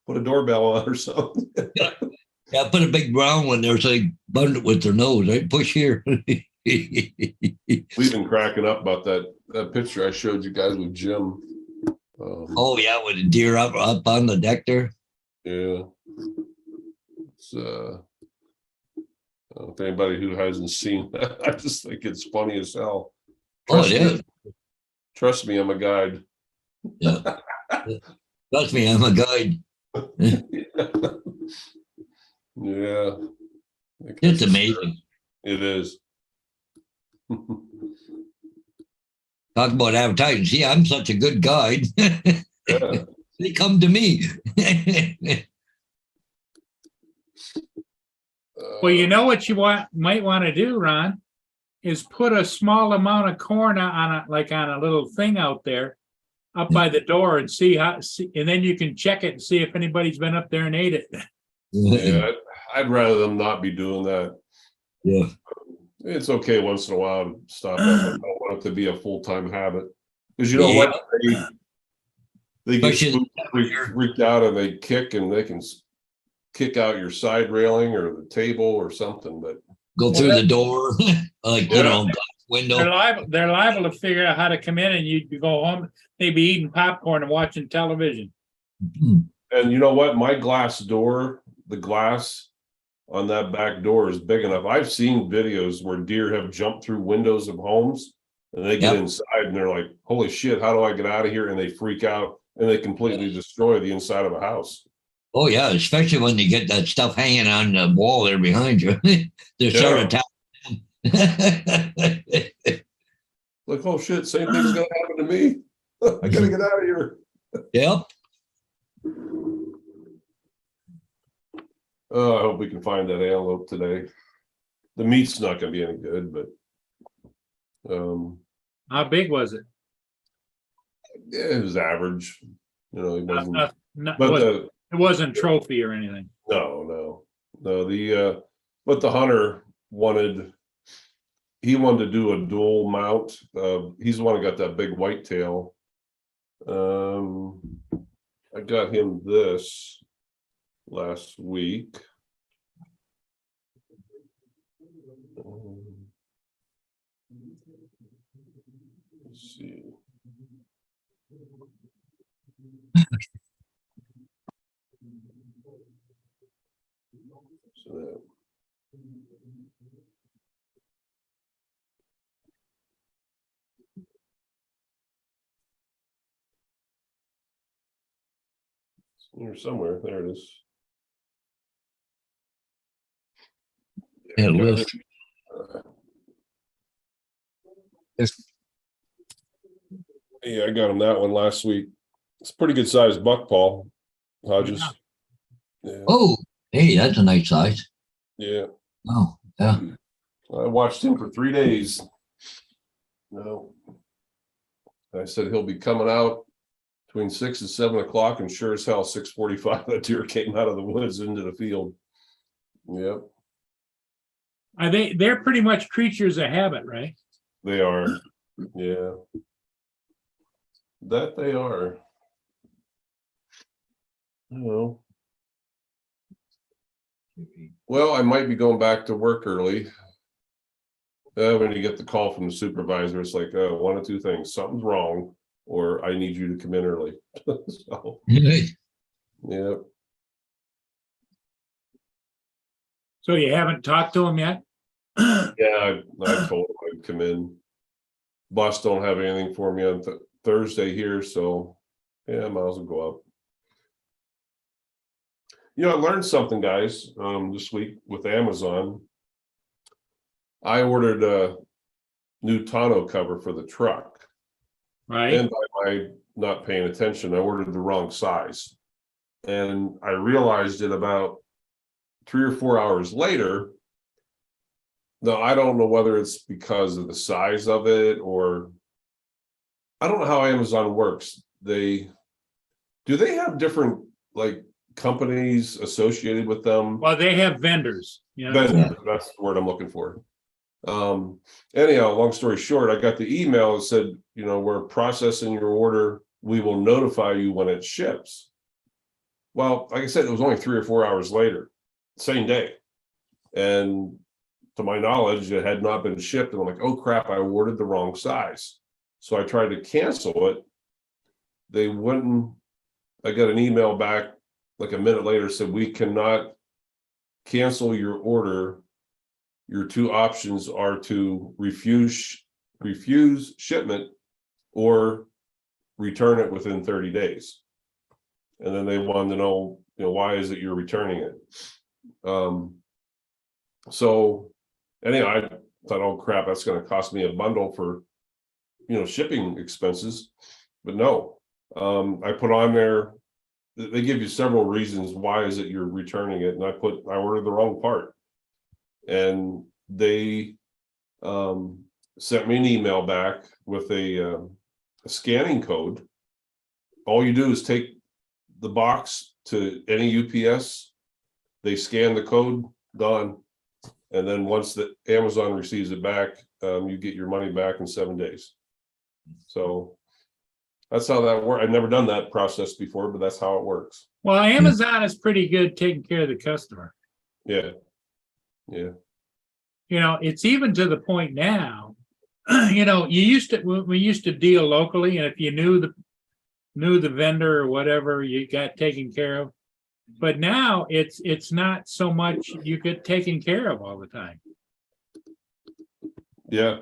Put a doorbell on or something. Yeah, put a big brown one there so they bund it with their nose, right? Push here. We've been cracking up about that picture I showed you guys with Jim. Oh, yeah, with a deer up on the deck there. Yeah. It's I don't know if anybody who hasn't seen that, I just think it's funny as hell. Oh, it is. Trust me, I'm a guide. Yeah. Trust me, I'm a guide. Yeah. It's amazing. It is. Talk about advertising. See, I'm such a good guide. Yeah. They come to me. Well, you know what you might want to do, Ron, is put a small amount of corn on a little thing out there up by the door and and then you can check it and see if anybody's been up there and ate it. Yeah, I'd rather them not be doing that. Yeah. It's okay once in a while to stop. I don't want it to be a full-time habit. Because you know what? They get Especially- freaked out and they kick, and they can kick out your side railing or the table or something, but Go through the door, like, you know, glass window. They're liable to figure out how to come in and you go home, maybe eating popcorn and watching television. and you know what? My glass door, the glass on that back door is big enough. I've seen videos where deer have jumped through windows of homes and they get Yep. inside and they're like, holy shit, how do I get out of here? And they freak out and they completely destroy the inside of a house. Oh, yeah, especially when you get that stuff hanging on the wall there behind you. They're sort of attacking. Like, oh shit, same thing's gonna happen to me. I gotta get out of here. Yep. Oh, I hope we can find that antelope today. The meat's not gonna be any good, but How big was it? yeah, it was average. You know, it wasn't. But But it wasn't trophy or anything. no. But the hunter wanted to do a dual mount. He's the one who got that big whitetail. I got him this last week. Let's see. So that. Here somewhere, there it is. Yeah, got list. it. Yeah, I got him that one last week. It's a pretty good sized buck, Paul Hodges. Yeah. Oh, hey, that's a nice size. Yeah, Oh, yeah. I watched him for 3 days. No. I said he'll be coming out between 6 and 7 o'clock, and sure as hell, 6:45, that deer came out of the woods into the field. Yep, They're pretty much creatures of habit, right? they are. Yeah. That they are. Oh. Well, I might be going back to work early. When you get the call from the supervisor, it's like, one of two things, something's wrong, or I need you to come in early. So, yeah. So you haven't talked to him yet? Yeah, I told him I'd come in. Boss don't have anything for me on Thursday here, so yeah, I might as well go up. You know, I learned something, guys, this week with Amazon. I ordered a new tonneau cover for the truck, Right? and by my not paying attention, I ordered the wrong size. And I realized it about 3 or 4 hours later. Now, I don't know whether it's because of the size of it, or I don't know how Amazon works. Do they have different like companies associated with them? Well, they have vendors, you know. Vendors, that's the word I'm looking for. Anyhow, long story short, I got the email that said, you know, we're processing your order. We will notify you when it ships. Well, like I said, it was only 3 or 4 hours later, same day. And to my knowledge, it had not been shipped. And I'm like, oh crap, I ordered the wrong size. So I tried to cancel it. They wouldn't. I got an email back like a minute later, said we cannot cancel your order. Your two options are to refuse shipment or return it within 30 days. And then they wanted to know, you know, why is it you're returning it? So anyhow, I thought, oh crap, that's going to cost me a bundle for, you know, shipping expenses. But no, I put on there, they give you several reasons why is it you're returning it, and I ordered the wrong part. And they sent me an email back with a scanning code. All you do is take the box to any UPS, they scan the code, done. And then once the Amazon receives it back, you get your money back in 7 days. So that's how that works. I've never done that process before, but that's how it works. Well, Amazon is pretty good taking care of the customer. Yeah. Yeah. You know, it's even to the point now, you know, we used to deal locally, and if you knew the vendor or whatever, you got taken care of. But now it's not so much you get taken care of all the time. Yeah.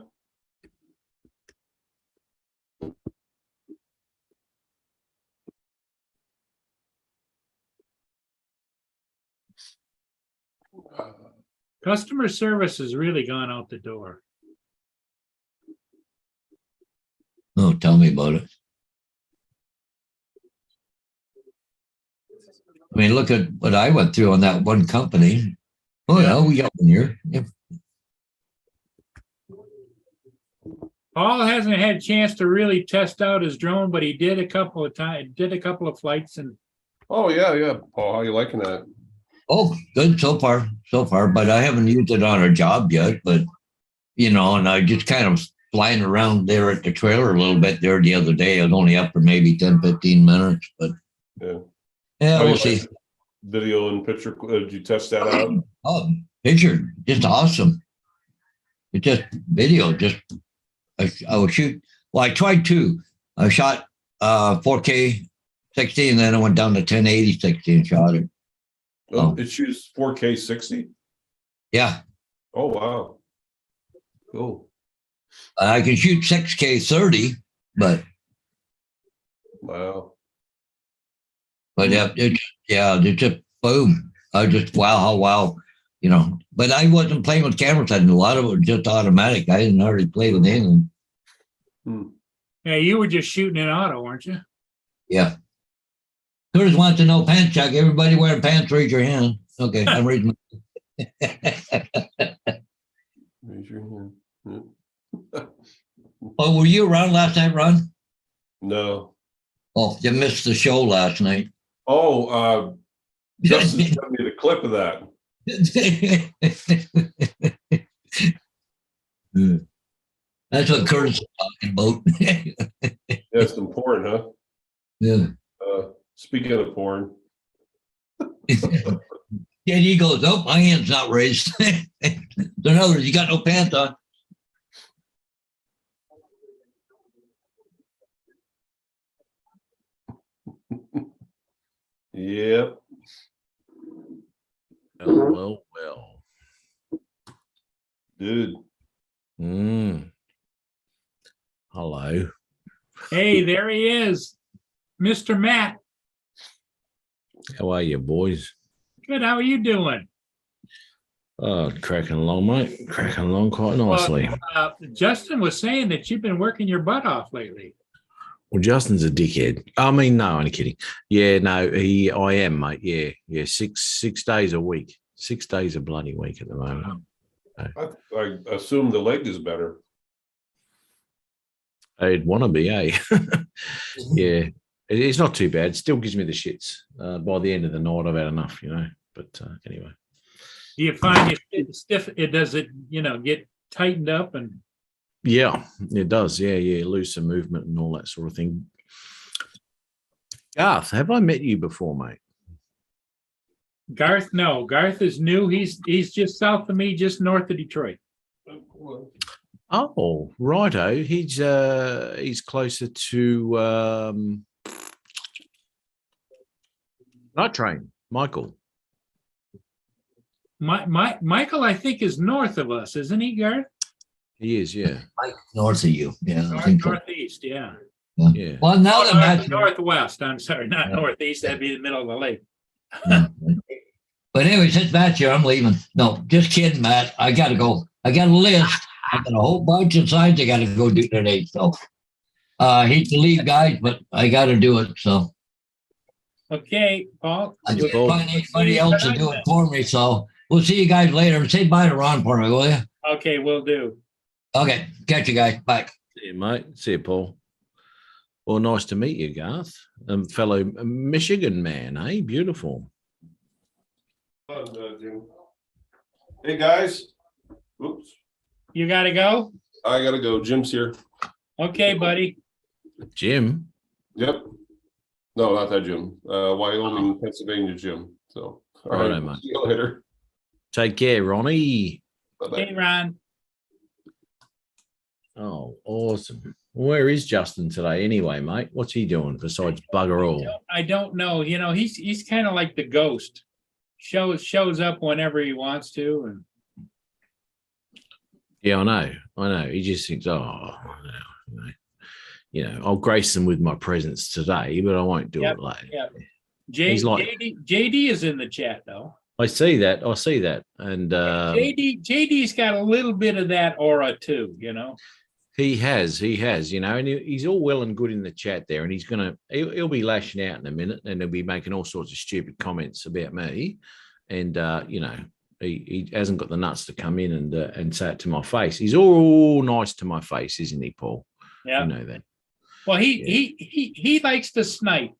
Customer service has really gone out the door. Oh, tell me about it. I mean, look at what I went through on that one company. Oh, yeah, we got one here. Yeah. Paul hasn't had a chance to really test out his drone, but he did a couple of flights, and Oh yeah. Paul, how you liking that? Oh, good so far, but I haven't used it on a job yet. But, you know, and I just kind of flying around there at the trailer a little bit there the other day. I was only up for maybe 10, 15 minutes, but Yeah. yeah, How we'll you see. like video and picture, did you test that out? Oh, picture, just awesome. It's just video, I would shoot. Well, I tried two. I shot 4K 60, and then I went down to 1080 60 and shot it. Oh, it shoots 4K 60. Yeah. Oh wow. Cool. I can shoot 6K 30, but Wow. it's just boom. I just wow, you know. But I wasn't playing with cameras. A lot of it was just automatic. I didn't already play with anything. yeah, you were just shooting in auto, weren't you? Yeah. Curtis wants to know pants check. Everybody wearing pants, raise your hand. Okay, I'm raising. Raise your hand. Yeah. Oh, were you around last night, Ron? No. Oh, you missed the show last night. Oh, Justin sent me the clip of that. That's what Curtis is talking about. Yeah, some porn, huh? Yeah. Speaking of porn. And he goes, oh, my hand's not raised. So in other words, you got no pants on. Yep. Well. Dude. Hello. Hey, there he is, Mr. Matt. How are you, boys? Good. How are you doing? Oh, cracking along, mate. Cracking along quite nicely. Justin was saying that you've been working your butt off lately. Well, Justin's a dickhead. I mean, no, only kidding. Yeah, no, I am, mate. Yeah. 6 days a week. 6 days a bloody week at the moment. I assume the leg is better. I'd want to be, eh? Yeah, it's not too bad. It still gives me the shits. By the end of the night, I've had enough, But anyway. Do you find it stiff? It does it, get tightened up and. Yeah, it does. Yeah. Lose some movement and all that sort of thing. Garth, have I met you before, mate? Garth, no. Garth is new. He's just south of me, just north of Detroit. Oh, righto. He's closer to Night Train, Michael. Michael, I think, is north of us, isn't he, Garth? He is, yeah. Like north of you. Yeah. I think so. Northeast, yeah. Yeah. Well, now that Matt's Northwest. I'm sorry, not northeast. That'd be the middle of the lake. But anyway, since Matt's here, I'm leaving. No, just kidding, Matt. I got to go. I got a list. I got a whole bunch of signs I got to go do today. So I hate to leave, guys, but I got to do it. So Okay, Paul. I can't find anybody else to do it for me. So we'll see you guys later. Say bye to Ron for me, will you? Okay, will do. Okay. Catch you guys. Bye. See you, mate. See you, Paul. Well, nice to meet you, Garth. Fellow Michigan man, eh? Beautiful. Hey, guys. Oops. You got to go? I got to go. Jim's here. Okay, buddy. Jim. Yep. No, not that Jim. Wyoming, Pennsylvania Jim. So, all right. Righto, mate. See you later. Take care, Ronnie. Bye-bye. Hey, Ron. Oh, awesome. Where is Justin today anyway, mate? What's he doing besides bugger all? I don't know. He's kind of like the ghost. Shows up whenever he wants to, and Yeah, I know. He just thinks, I'll grace them with my presence today, but I won't do it later. yeah. He's like- JD is in the chat though. I see that. And JD's got a little bit of that aura too, he has, and he's all well and good in the chat there, and he'll be lashing out in a minute, and he'll be making all sorts of stupid comments about me, and he hasn't got the nuts to come in and say it to my face. He's all nice to my face, isn't he, Paul? Yeah. You know that. Well, he likes to snipe,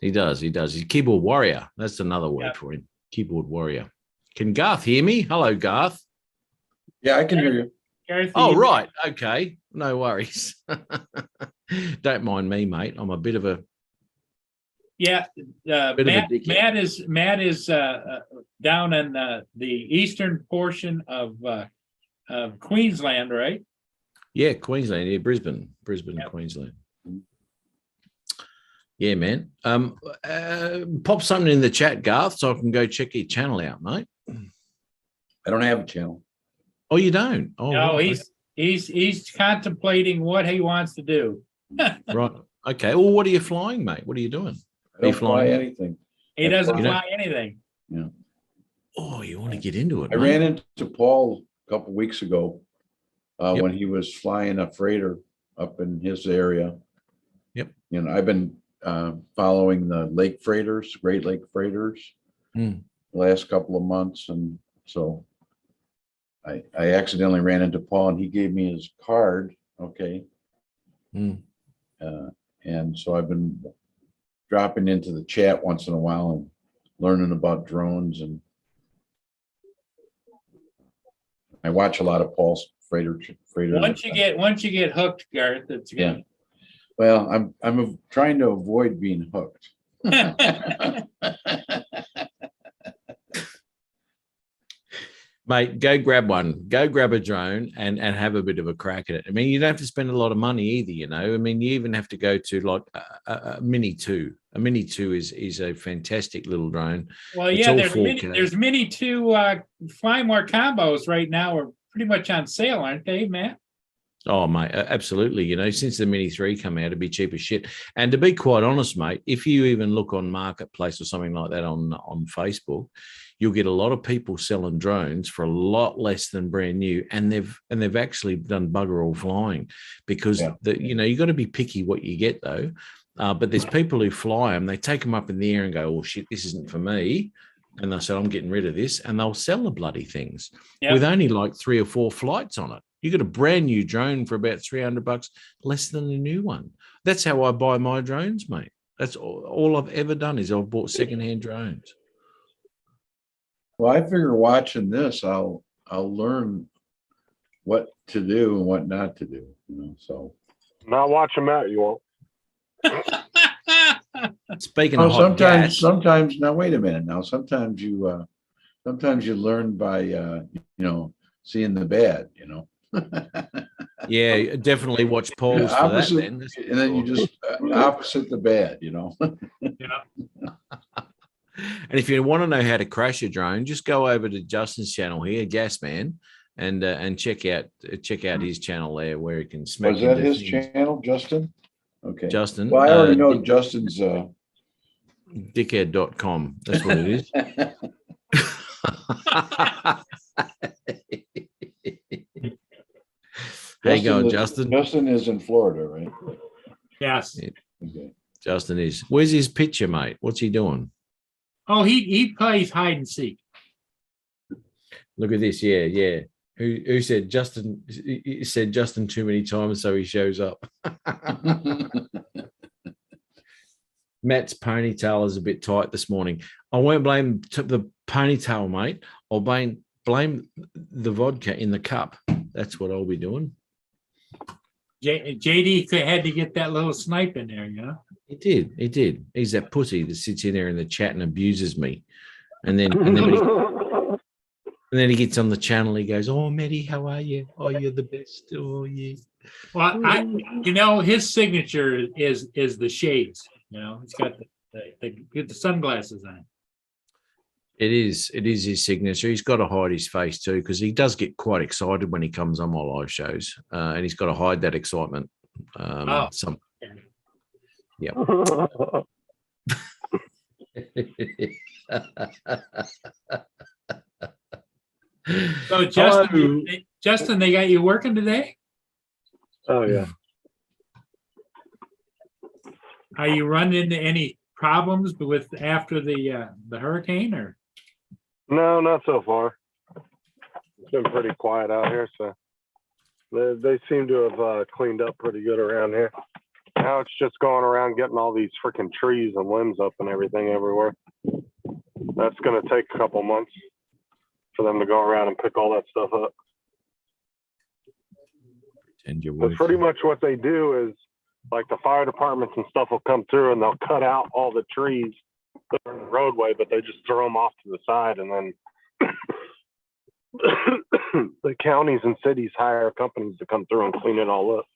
He does. He's a keyboard warrior. That's another word for him. Keyboard warrior. Can Garth hear me? Hello, Garth. Yeah, I can hear you. Gareth, Oh, right. Okay. No worries. Don't mind me, mate. I'm a bit of a Yeah, Bit of a dickhead. Matt is down in the eastern portion of Queensland, right? Queensland. Yeah, Brisbane, Yep. Queensland. Yeah, man. Pop something in the chat, Garth, so I can go check your channel out, mate. I don't have a channel. Oh, you don't? Oh, No, right. he's contemplating what he wants to do. Right. Okay. Well, what are you flying, mate? What are you doing? I don't you flying? fly anything. He doesn't You know- fly anything. Oh, you want to get into it? I mate? ran into Paul a couple of weeks ago Yep. when he was flying a freighter up in his area. Yep. I've been following the lake freighters, Great Lake freighters. Mm. the last couple of months, and so I accidentally ran into Paul, and he gave me his card. Okay. Mm. And so I've been dropping into the chat once in a while and learning about drones, and I watch a lot of Paul's freighter. Once you get hooked, Garth, it's Yeah. good. Well, I'm trying to avoid being hooked. Mate, go grab one. Go grab a drone and have a bit of a crack at it. I mean, you don't have to spend a lot of money either, you know. I mean, you even have to go to like a Mini 2. A Mini 2 is a fantastic little drone. Well, It's yeah, all there's 4K. Mini 2 Fly More combos right now are pretty much on sale, aren't they, Matt? Oh, mate, absolutely. You know, since the Mini 3 come out, it'd be cheap as shit. And to be quite honest, mate, if you even look on Marketplace or something like that on Facebook, you'll get a lot of people selling drones for a lot less than brand new, and they've actually done bugger all flying, because you got to be picky what you get though. But there's people who fly them, they take them up in the air and go, "Oh shit, this isn't for me," and they say, "I'm getting rid of this," and they'll sell the bloody things with only like 3 or 4 flights on it. You get a brand new drone for about $300, less than a new one. That's how I buy my drones, mate. That's all I've ever done is I've bought secondhand drones. Well, I figure watching this, I'll learn what to do and what not to do. You know, so Not watching Matt, you won't. Speaking of hot gas, sometimes now wait a minute. Now sometimes you learn by seeing the bad. You know. yeah, definitely watch Paul's for that. Then. And then you just opposite the bad. You know. Yeah. And if you want to know how to crash a drone, just go over to Justin's channel here, Gasman, and check out his channel there where he can smack. Was that into his things. channel, Justin? Okay. Justin. Well, I already know Justin's. Dickhead.com. That's what it is. How you going, Justin? Justin is in Florida, right? Yes. Yeah. Okay. Justin is. Where's his picture, mate? What's he doing? Oh, he plays hide and seek. Look at this. Yeah. Who said Justin? He said Justin too many times, so he shows up. Matt's ponytail is a bit tight this morning. I won't blame the ponytail, mate. I'll blame the vodka in the cup. That's what I'll be doing. JD had to get that little snipe in there, you know. He did. He's that pussy that sits in there in the chat and abuses me. And then he gets on the channel. He goes, "Oh, Matty, how are you? Oh, you're the best. Oh, yeah." Well, his signature is the shades. You know, he's got the sunglasses on. It is his signature. He's got to hide his face too, because he does get quite excited when he comes on my live shows, and he's got to hide that excitement. Yeah. So Justin, they got you working today? Oh yeah. Are you running into any problems with after the hurricane, or? No, not so far. It's been pretty quiet out here, so they seem to have cleaned up pretty good around here. Now it's just going around getting all these freaking trees and limbs up and everything everywhere. That's going to take a couple months for them to go around and pick all that stuff up. But pretty much what they do is, like, the fire departments and stuff will come through and they'll cut out all the trees that are in the roadway, but they just throw them off to the side, and then the counties and cities hire companies to come through and clean it all up.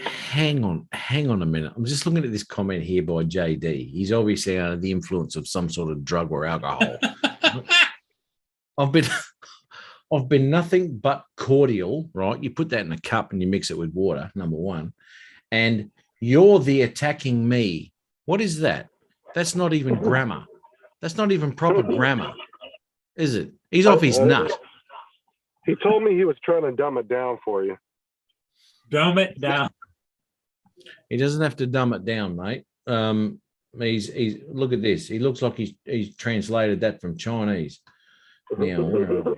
Hang on a minute. I'm just looking at this comment here by JD. He's obviously under the influence of some sort of drug or alcohol. I've been nothing but cordial, right? You put that in a cup and you mix it with water, number one. And you're the attacking me. What is that? That's not even grammar. That's not even proper grammar, is it? He's off his nut. He told me he was trying to dumb it down for you. Dumb it down. He doesn't have to dumb it down, mate. He's look at this. He looks like he's translated that from Chinese. Now, where are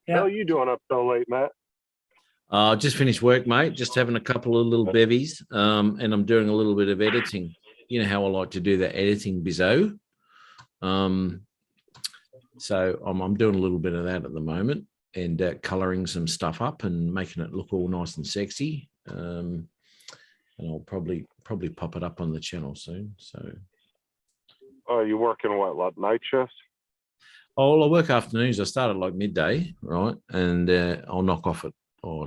How are you doing up so late, Matt? Just finished work, mate. Just having a couple of little bevies, and I'm doing a little bit of editing. You know how I like to do that editing, bizzo. So I'm doing a little bit of that at the moment, and colouring some stuff up and making it look all nice and sexy. And I'll probably pop it up on the channel soon. So, Oh, you working what, like night shifts? I work afternoons. I start at like midday, right, and I'll knock off at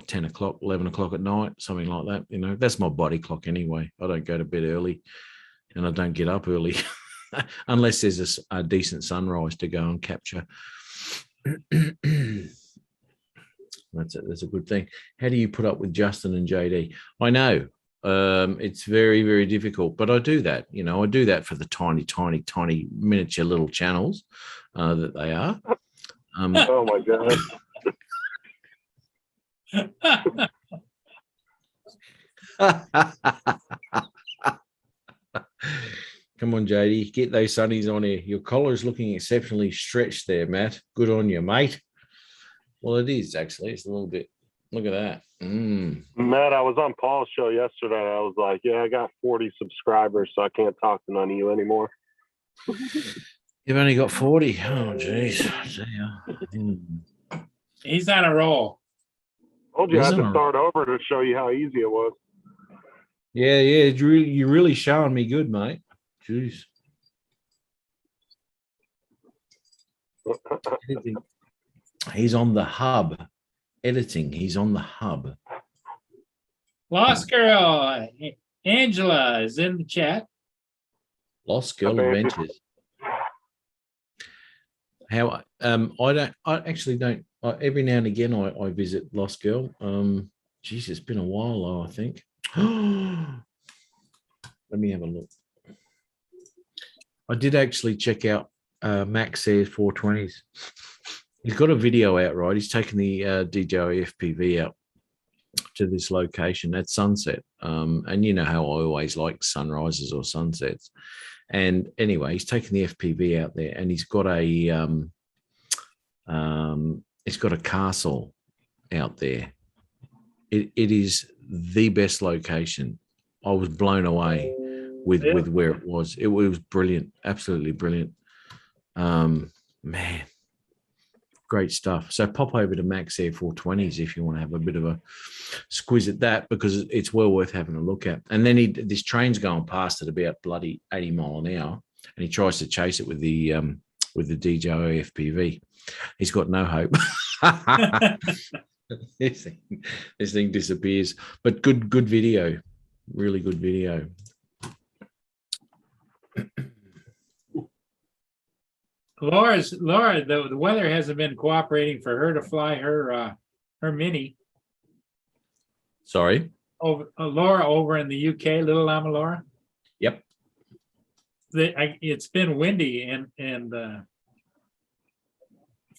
10 o'clock, 11 o'clock at night, something like that. You know, that's my body clock anyway. I don't go to bed early, and I don't get up early unless there's a decent sunrise to go and capture. That's it. That's a good thing. How do you put up with Justin and JD? I know it's very, very difficult, but I do that. You know, I do that for the tiny miniature little channels that they are. Oh my God. Come on, JD, get those sunnies on here. Your collar's looking exceptionally stretched there, Matt. Good on you, mate. Well, it is actually. It's a little bit. Look at that. Matt, I was on Paul's show yesterday. I was like, yeah, I got 40 subscribers, so I can't talk to none of you anymore. You've only got 40. Oh, geez. He's on a roll. Told you I had Isn't to it? start over to show you how easy it was. Yeah. You're really showing me good, mate. Jeez. Editing. He's on the hub. Editing. He's on the hub. Lost girl, Angela is in the chat. Lost Girl Okay. Adventures. How I actually don't every now and again I visit Lost Girl. Geez, it's been a while though, I think. Let me have a look. I did actually check out Max Air 420s. He's got a video out, right? He's taken the DJI FPV out to this location at sunset. And you know how I always like sunrises or sunsets. And anyway, he's taken the FPV out there, and he's got a castle out there. It is the best location. I was blown away with where it was. It was brilliant, absolutely brilliant. Man, great stuff. So pop over to Max Air 420s if you want to have a bit of a squiz at that, because it's well worth having a look at. And then this train's going past at about bloody 80 mile an hour, and he tries to chase it with the DJI FPV. He's got no hope. This thing disappears. But good video, really good video. Laura, the weather hasn't been cooperating for her to fly her mini. Sorry. Laura over in the UK, Little Llama Laura. Yep. It's been windy, and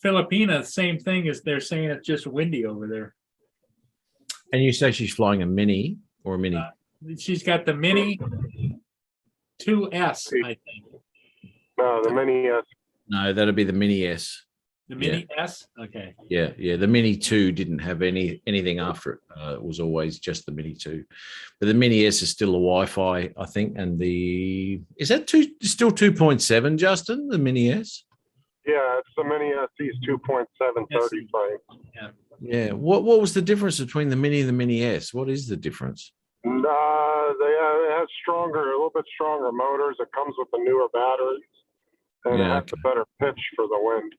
Filipina, same thing, as they're saying it's just windy over there. And you say she's flying a mini or a mini? She's got the Mini 2S, I think. No, the Mini S. No, that'll be the Mini S. The Mini S? Okay. Yeah. The Mini 2 didn't have anything after it. It was always just the Mini 2. But the Mini S is still a Wi-Fi, I think. And is that still 2.7, Justin, the Mini S? Yeah, it's the Mini SE's 2.730 frame. Yeah. What was the difference between the Mini and the Mini S? What is the difference? It has a little bit stronger motors. It comes with the newer batteries, and it has a better pitch for the wind.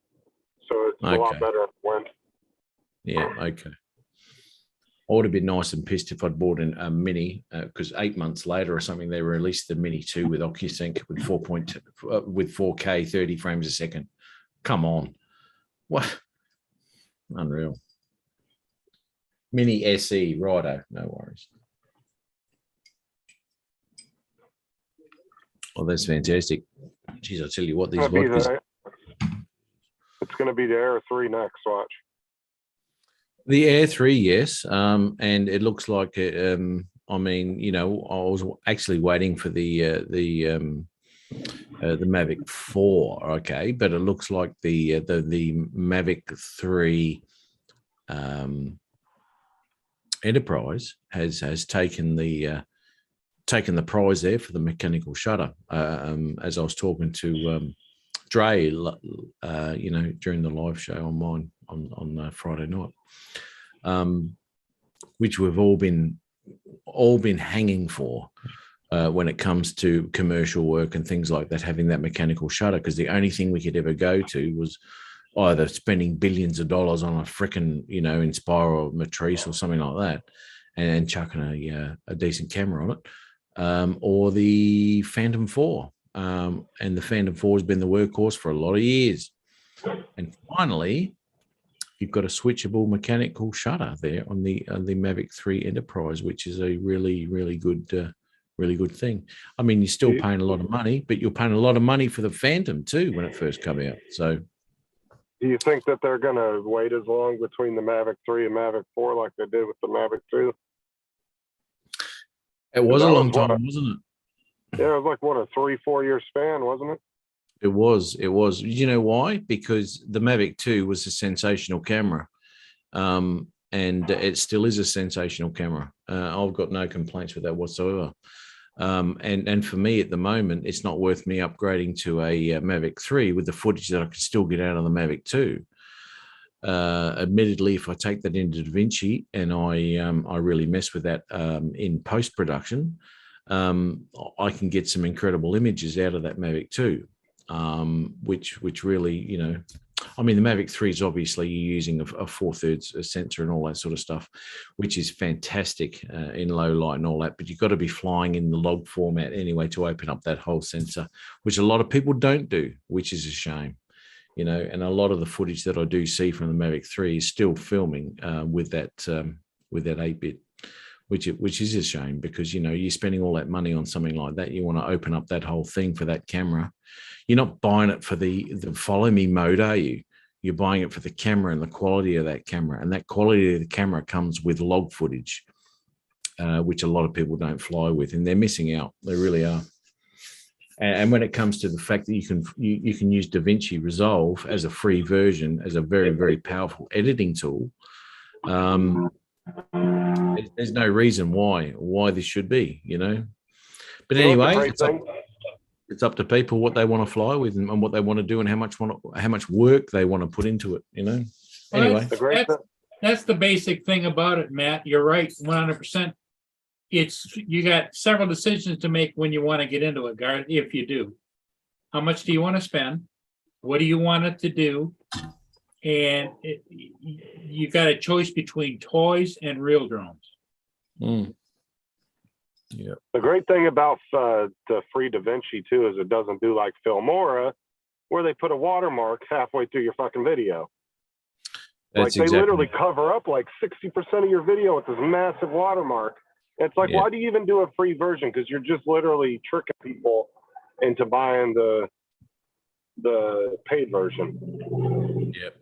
So it's a lot better in the wind. Yeah, okay. I would have been nice and pissed if I'd bought a Mini, because 8 months later or something, they released the Mini 2 with OcuSync with 4K 30 frames a second. Come on. What? Unreal. Mini SE, righto, no worries. Oh, that's fantastic. Geez, I'll tell you what, these vodkas. It's going to be the Air 3 next, watch. The Air 3, yes. And it looks like, I mean, you know, I was actually waiting for the Mavic 4, okay, but it looks like the Mavic 3 Enterprise has taken the prize there for the mechanical shutter. As I was talking to Dre, you know, during the live show on mine on Friday night, which we've all been hanging for. When it comes to commercial work and things like that, having that mechanical shutter, because the only thing we could ever go to was either spending billions of dollars on a freaking, you know, Inspire or Matrice or something like that, and chucking a decent camera on it, or the Phantom 4. And the Phantom 4 has been the workhorse for a lot of years. And finally, you've got a switchable mechanical shutter there on the Mavic 3 Enterprise, which is a really, really good thing. I mean, you're still paying a lot of money, but you're paying a lot of money for the Phantom too when it first came out. So, Do you think that they're going to wait as long between the Mavic 3 and Mavic 4 like they did with the Mavic 2? it was a That long was what time, wasn't it? Yeah, it was like, what, a 3-4 year span, wasn't it? It was. You know why? Because the Mavic 2 was a sensational camera. And it still is a sensational camera. I've got no complaints with that whatsoever. And for me at the moment, it's not worth me upgrading to a Mavic 3 with the footage that I can still get out of the Mavic 2. Admittedly, if I take that into DaVinci and I really mess with that in post-production, I can get some incredible images out of that Mavic 2, which really, you know, I mean, the Mavic 3 is obviously you're using a 4/3 sensor and all that sort of stuff, which is fantastic in low light and all that. But you've got to be flying in the log format anyway to open up that whole sensor, which a lot of people don't do, which is a shame, you know. And a lot of the footage that I do see from the Mavic 3 is still filming with that 8-bit, which is a shame because, you know, you're spending all that money on something like that. You want to open up that whole thing for that camera. You're not buying it for the follow me mode, are you? You're buying it for the camera and the quality of that camera. And that quality of the camera comes with log footage, which a lot of people don't fly with, and they're missing out. They really are. And when it comes to the fact that you can use DaVinci Resolve as a free version, as a very, very powerful editing tool, there's no reason why this should be, you know. But anyway, it's up to people what they want to fly with and what they want to do and how much work they want to put into it, you know. Well, Anyway, that's the basic thing about it, Matt. You're right, 100%. You got several decisions to make when you want to get into it, Garth, if you do. How much do you want to spend? What do you want it to do? And you got a choice between toys and real drones. Yeah. The great thing about the free DaVinci too is it doesn't do like Filmora, where they put a watermark halfway through your fucking video. Like they literally cover up like 60% of your video with this massive watermark. It's like, why do you even do a free version? Because you're just literally tricking people into buying the paid version. Yep.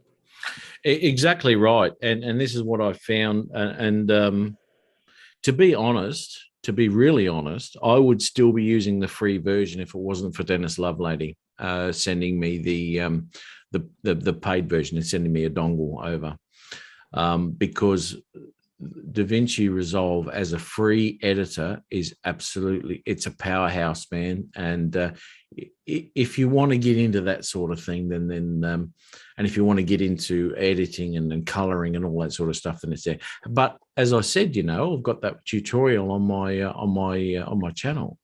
Exactly right. And this is what I found. And to be honest, to be really honest, I would still be using the free version if it wasn't for Dennis Lovelady sending me the paid version and sending me a dongle over, because DaVinci Resolve as a free editor is absolutely, it's a powerhouse, man. And if you want to get into that sort of thing, then and if you want to get into editing and coloring and all that sort of stuff, then it's there. But as I said, you know, I've got that tutorial on my channel.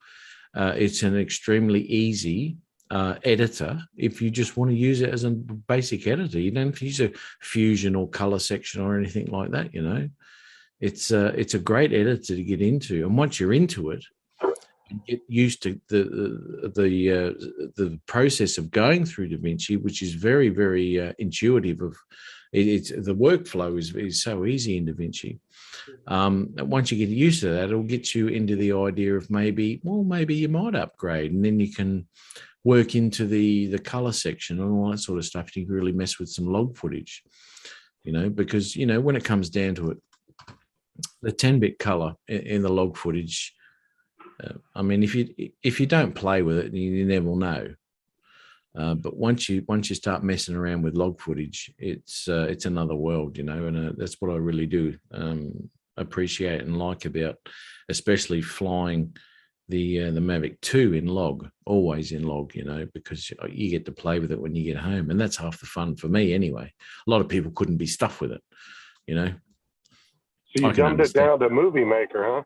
It's an extremely easy editor if you just want to use it as a basic editor. You don't have to use a Fusion or color section or anything like that, you know. It's a great editor to get into, and once you're into it, and get used to the process of going through DaVinci, which is very, very intuitive. It's the workflow is so easy in DaVinci. Once you get used to that, it'll get you into the idea of maybe you might upgrade, and then you can work into the color section and all that sort of stuff. You can really mess with some log footage. because, when it comes down to it, the 10-bit color in the log footage, I mean, if you don't play with it, you never will know. But once you start messing around with log footage, it's another world, and that's what I really do appreciate and like about, especially flying the Mavic 2 in log, always in log, because you get to play with it when you get home, and that's half the fun for me anyway. A lot of people couldn't be stuffed with it, So I you can dumbed it down to Movie Maker, huh?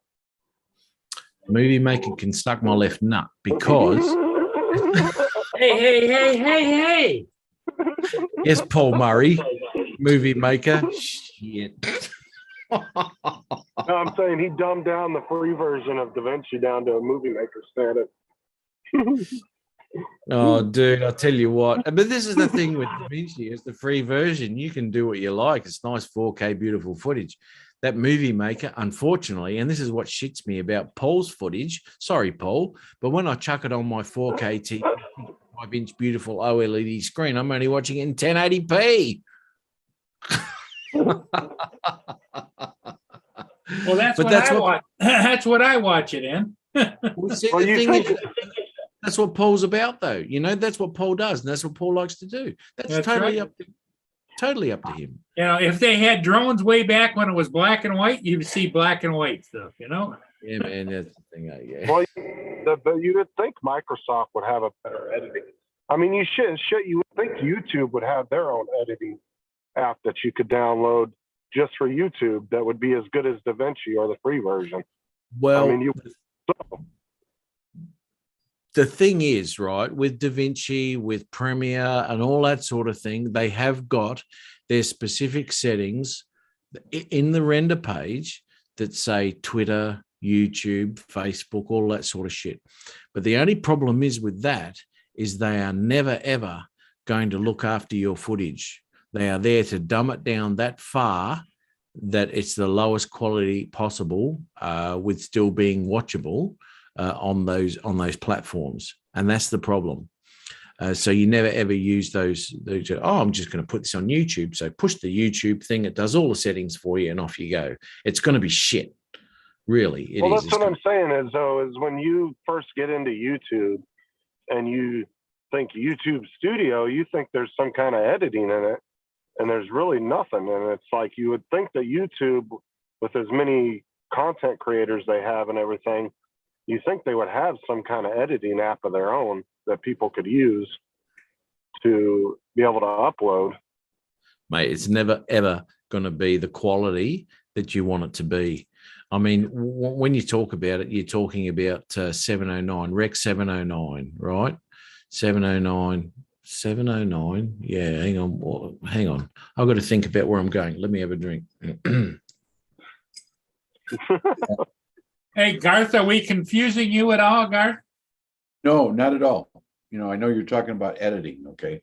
Movie Maker can suck my left nut because Hey. yes, Paul Murray, Movie Maker. Shit. No, I'm saying he dumbed down the free version of DaVinci down to a Movie Maker standard. Oh, dude, I'll tell you what. But this is the thing with DaVinci, it's the free version. You can do what you like. It's nice 4K, beautiful footage. That Movie Maker, unfortunately, and this is what shits me about Paul's footage. Sorry, Paul, but when I chuck it on my 4K TV, 5-inch beautiful OLED screen, I'm only watching it in 1080p. Well, that's that's what I watch it in. Well, see, the thing is, that's what Paul's about, though. That's what Paul does, and that's what Paul likes to do. That's totally right. Totally up to him. If they had drones way back when it was black and white, you'd see black and white stuff. Yeah, man, that's the thing. Yeah. Well, you would think Microsoft would have a better editing. I mean, you would think YouTube would have their own editing app that you could download just for YouTube that would be as good as DaVinci or the free version. Well, I mean, the thing is, right, with DaVinci, with Premiere and all that sort of thing, they have got their specific settings in the render page that say Twitter, YouTube, Facebook, all that sort of shit. But the only problem is with that is they are never, ever going to look after your footage. They are there to dumb it down that far that it's the lowest quality possible with still being watchable on those platforms. And that's the problem. So you never, ever use those, I'm just going to put this on YouTube. So push the YouTube thing. It does all the settings for you and off you go. It's going to be shit. Really. That's what I'm saying is when you first get into YouTube and you think YouTube Studio, you think there's some kind of editing in it, and there's really nothing. And it's like you would think that YouTube, with as many content creators they have and everything, you think they would have some kind of editing app of their own that people could use to be able to upload. Mate, it's never, ever going to be the quality that you want it to be. I mean, when you talk about it, you're talking about 709, Rec 709, right? 709. Yeah, hang on. I've got to think about where I'm going. Let me have a drink. Hey, Garth, are we confusing you at all, Garth? No, not at all. I know you're talking about editing, okay?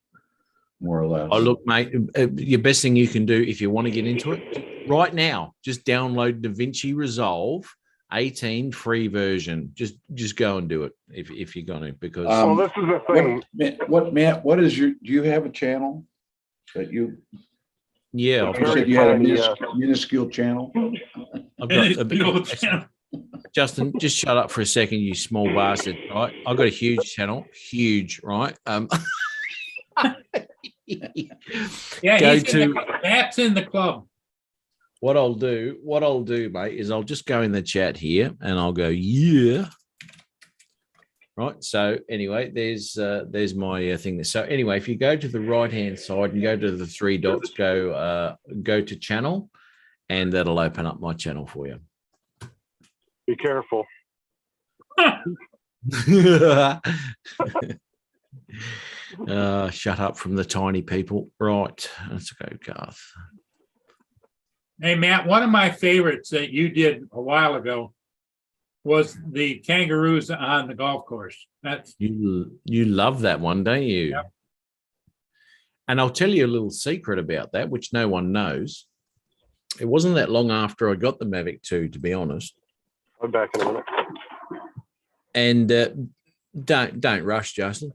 More or less. Oh, look, mate, your best thing you can do if you want to get into it right now, just download DaVinci Resolve 18 free version. Just go and do it if you're going to, because this is the thing. Matt, do you have a channel that you? Yeah, You said you had a minuscule channel. I've got Justin, just shut up for a second, you small bastard. Right, I've got a huge channel, right? Yeah, Matt's in the club. What I'll do, mate, is I'll just go in the chat here and I'll go, yeah. Right. So anyway, there's my thing. So anyway, if you go to the right-hand side and go to the three dots, go to channel, and that'll open up my channel for you. Be careful. Shut up from the tiny people. Right. Let's go, Garth. Hey, Matt, one of my favorites that you did a while ago was the kangaroos on the golf course. That's you love that one, don't you? Yep. And I'll tell you a little secret about that, which no one knows. It wasn't that long after I got the Mavic 2, to be honest. I'm back in a minute. And don't rush, Justin.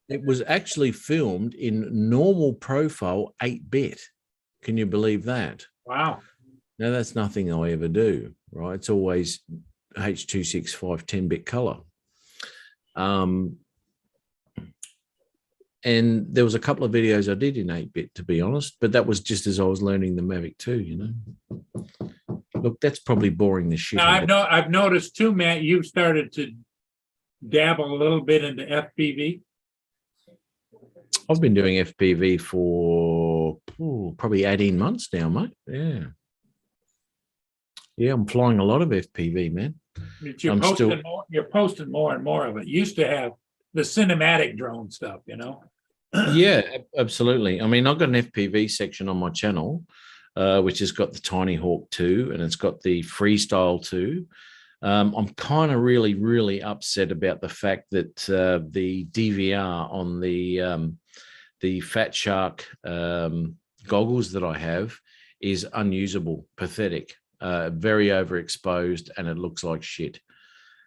It was actually filmed in normal profile 8-bit. Can you believe that? Wow. Now that's nothing I ever do, right? It's always H.265 10-bit color. And there was a couple of videos I did in 8-bit, to be honest, but that was just as I was learning the Mavic 2, you know. Look, that's probably boring the shit. Now, out of- I've noticed too, Matt, you've started to dabble a little bit into FPV. I've been doing FPV for probably 18 months now, mate. Yeah. Yeah, I'm flying a lot of FPV, man. But you're I'm posting still- more, you're posting more and more of it. You used to have the cinematic drone stuff, you know? Yeah, absolutely. I mean, I've got an FPV section on my channel, which has got the Tiny Hawk 2 and it's got the Freestyle 2. I'm kind of really upset about the fact that the DVR on the Fat Shark goggles that I have is unusable, pathetic, very overexposed, and it looks like shit.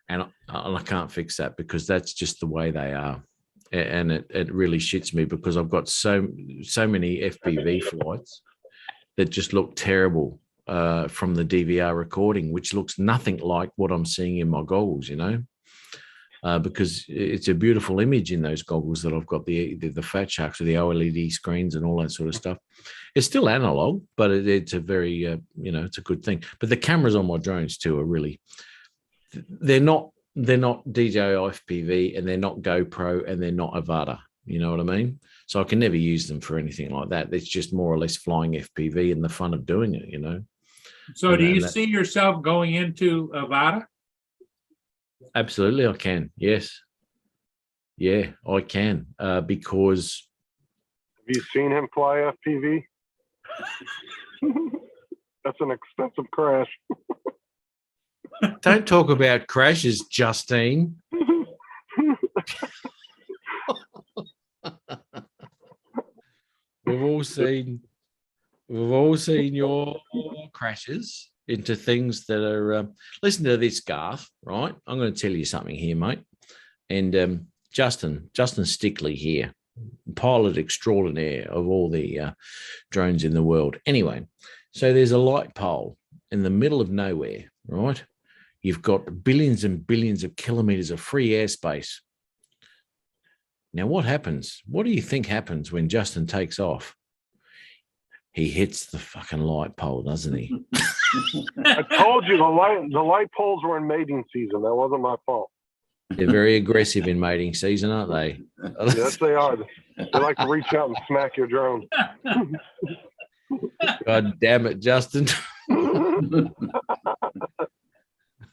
And I can't fix that because that's just the way they are. And it really shits me because I've got so many FPV flights that just look terrible from the DVR recording, which looks nothing like what I'm seeing in my goggles, you know, because it's a beautiful image in those goggles that I've got, the Fat Sharks with the OLED screens and all that sort of stuff. It's still analog, but it's a very, you know, it's a good thing. But the cameras on my drones too are really, they're not DJI FPV and they're not GoPro and they're not Avata. You know what I mean? So I can never use them for anything like that. It's just more or less flying FPV and the fun of doing it, you know? So do And you that- see yourself going into Avata? Absolutely, I can. Yes. Yeah, I can. Because Have you seen him fly FPV? That's an expensive crash. don't talk about crashes, Justine. We've all seen your crashes into things that are. Listen to this, Garth. Right, I'm going to tell you something here, mate. And Justin Stickley here, pilot extraordinaire of all the drones in the world. Anyway, so there's a light pole in the middle of nowhere, right? You've got billions and billions of kilometers of free airspace. Now, what happens? What do you think happens when Justin takes off? He hits the fucking light pole, doesn't he? I told you the light poles were in mating season. That wasn't my fault. They're very aggressive in mating season, aren't they? Yes, they are. They like to reach out and smack your drone. God damn it, Justin.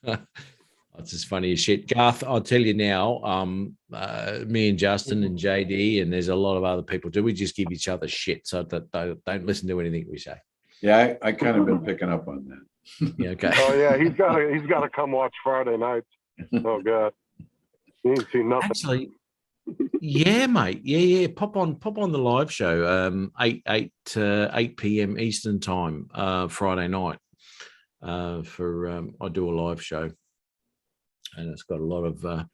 That's as funny as shit. Garth, I'll tell you now, me and Justin and JD, and there's a lot of other people too. We just give each other shit. So don't listen to anything we say. Yeah, I kind of been picking up on that. Yeah, okay. Oh yeah, he's got to come watch Friday nights. Oh god, he ain't seen nothing. Actually, yeah, mate. Yeah. Pop on the live show, 8 p.m. Eastern time, Friday night. I do a live show, and it's got a lot of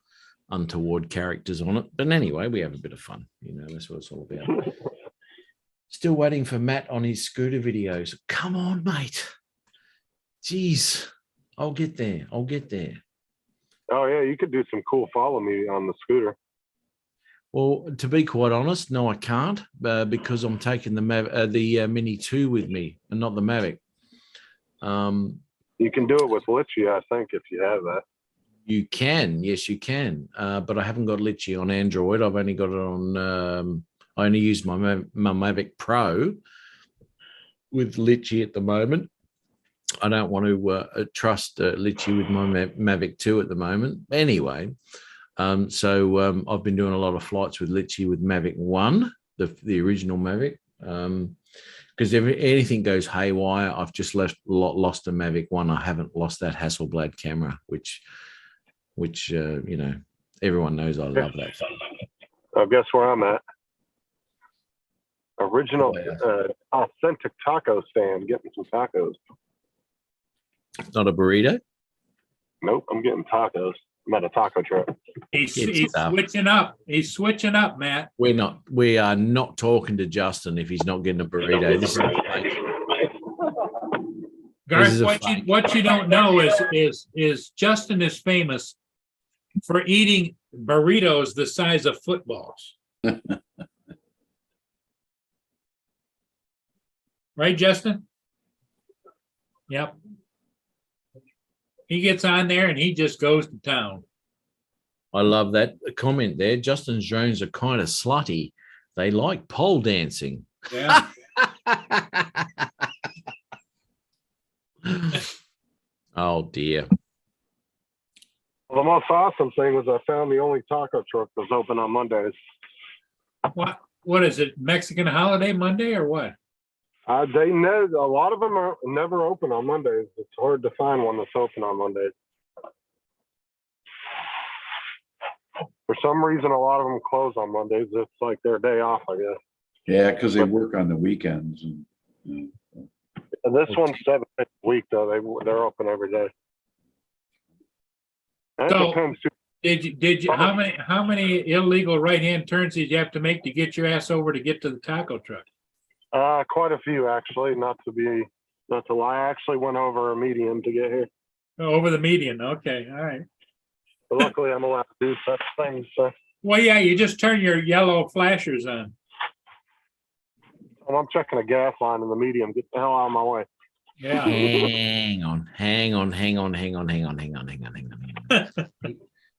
untoward characters on it. But anyway, we have a bit of fun. You know, that's what it's all about. Still waiting for Matt on his scooter videos. Come on, mate. Jeez, I'll get there. Oh yeah, you could do some cool follow me on the scooter. Well, to be quite honest, no, I can't because I'm taking the Mini 2 with me and not the Mavic. You can do it with Litchi, I think, if you have that. You can, yes, you can. But I haven't got Litchi on Android. I've only got it on. I only use my Mavic Pro with Litchi at the moment. I don't want to trust Litchi with my Mavic 2 at the moment. Anyway, so I've been doing a lot of flights with Litchi with Mavic 1, the original Mavic. Because if anything goes haywire, I've just lost a Mavic 1. I haven't lost that Hasselblad camera, which you know, everyone knows I love that thing. Oh, guess where I'm at? Original, authentic taco stand, getting some tacos. Not a burrito. Nope, I'm getting tacos. I'm at a taco truck. He's Good stuff. switching up. He's switching up, Matt. We are not talking to Justin if he's not getting a burrito. This is a fake. Garth, is a what fact. you don't know is Justin is famous for eating burritos the size of footballs. Right, Justin? Yep. He gets on there and he just goes to town. I love that comment there. Justin's drones are kind of slutty. They like pole dancing. Yeah. Oh dear. Well, the most awesome thing was I found the only taco truck that's open on Mondays. What is it? Mexican holiday Monday or what? A lot of them are never open on Mondays. It's hard to find one that's open on Mondays. For some reason, a lot of them close on Mondays. It's like their day off, I guess. Yeah, because they work on the weekends and. And this one's 7 days a week, though. They're open every day. And it So- depends. Did you how many illegal right-hand turns did you have to make to get your ass over to get to the taco truck? Quite a few, actually. Not to lie. I actually went over a medium to get here. Oh, over the median. Okay, all right. But luckily, I'm allowed to do such things. So Well, yeah, you just turn your yellow flashers on. and I'm checking a gas line in the medium. Get the hell out of my way. Yeah. Hang on.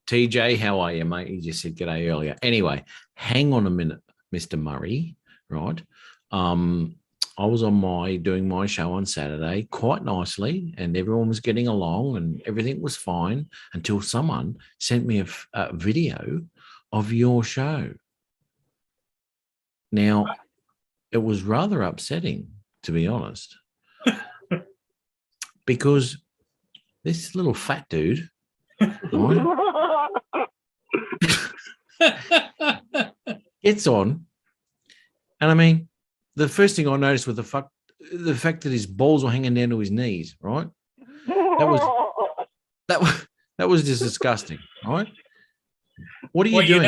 TJ, how are you, mate? He just said g'day earlier. Anyway, hang on a minute, Mr. Murray, right? I was doing my show on Saturday quite nicely, and everyone was getting along and everything was fine until someone sent me a video of your show. Now, it was rather upsetting, to be honest, because this little fat dude, right, gets on, and I mean, the first thing I noticed was the fact that his balls were hanging down to his knees, right? That was just disgusting, right? What are you Well, doing?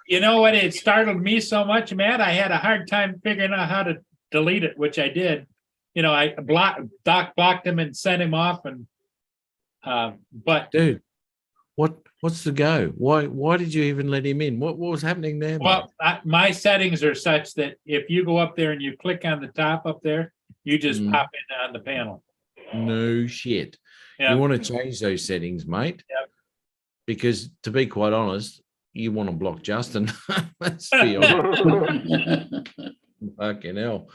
You know what? It startled me so much, Matt. I had a hard time figuring out how to delete it, which I did. You know, Doc blocked him and sent him off, and but Dude, what's the go? Why did you even let him in? What was happening there? mate? well, my settings are such that if you go up there and you click on the top up there, you just Mm. pop in on the panel. No shit. Yeah. You want to change those settings, mate? Yep. Because to be quite honest, you want to block Justin. Let's be honest. Fucking hell.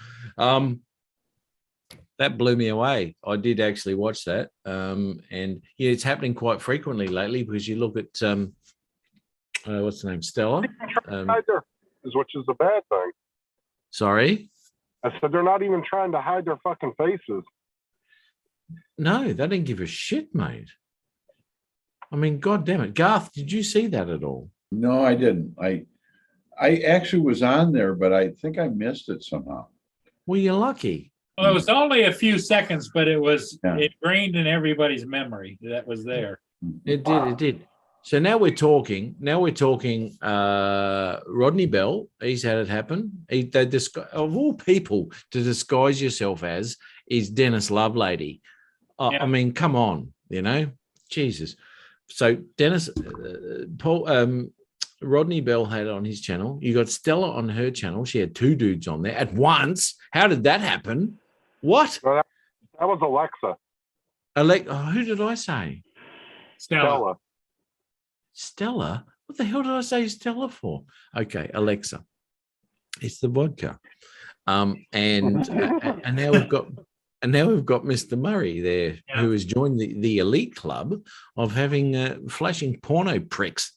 That blew me away. I did actually watch that. And yeah, it's happening quite frequently lately because you look at what's the name? Stella. Hide their faces, which is a bad thing. Sorry. I said they're not even trying to hide their fucking faces. No, they didn't give a shit, mate. I mean, God damn it. Garth, did you see that at all? No, I didn't. I actually was on there, but I think I missed it somehow. Well, you're lucky. Well, it was only a few seconds, but it was Yeah. ingrained in everybody's memory that was there. It did. It did. So now we're talking. Rodney Bell. He's had it happen. Of all people to disguise yourself as is Dennis Lovelady. Yeah. I mean, come on, Jesus. So Dennis, Rodney Bell had it on his channel. You got Stella on her channel. She had two dudes on there at once. How did that happen? What? That was Alexa. Who did I say? Stella. Stella? What the hell did I say Stella for? Okay, Alexa. It's the vodka. And now we've got Mr. Murray there, Yeah. who has joined the elite club of having flashing porno pricks.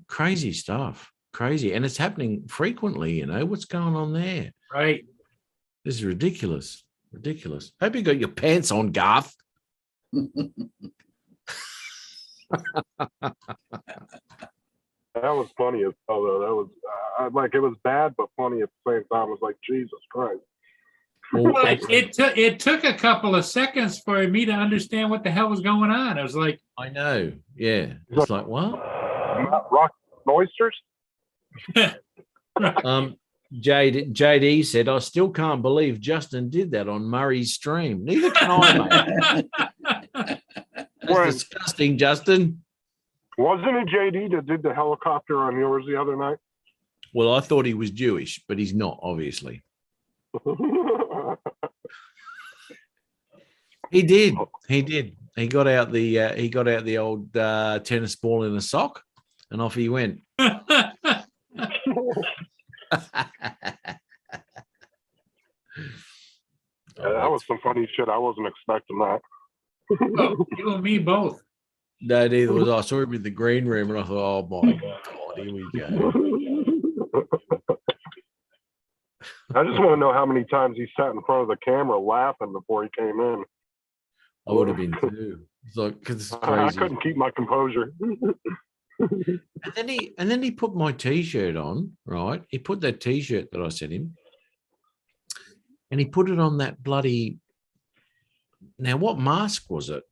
Crazy stuff. Crazy. And it's happening frequently, what's going on there? Right. This is ridiculous. Ridiculous. Hope you got your pants on, Garth. That was funny as hell, though. That was it was bad, but funny at the same time. It was like, Jesus Christ. Well, Well, it took a couple of seconds for me to understand what the hell was going on. I was like, I know. Yeah. It's like, what? Rock oysters. JD said, I still can't believe Justin did that on Murray's stream. Neither can I, mate. That's disgusting, Justin. Wasn't it JD that did the helicopter on yours the other night? Well, I thought he was Jewish, but he's not, obviously. He did. He did. He got out the old tennis ball in a sock, and off he went. That was some funny shit. I wasn't expecting that. oh, you and me both. No, neither was I. I saw him in the green room, and I thought, oh my God, here we go. I just want to know how many times he sat in front of the camera laughing before he came in. I would have been too. It's like, 'cause it's I crazy. couldn't keep my composure. And then he put my t-shirt on, right? He put that t-shirt that I sent him, and he put it on that bloody. Now, what mask was it?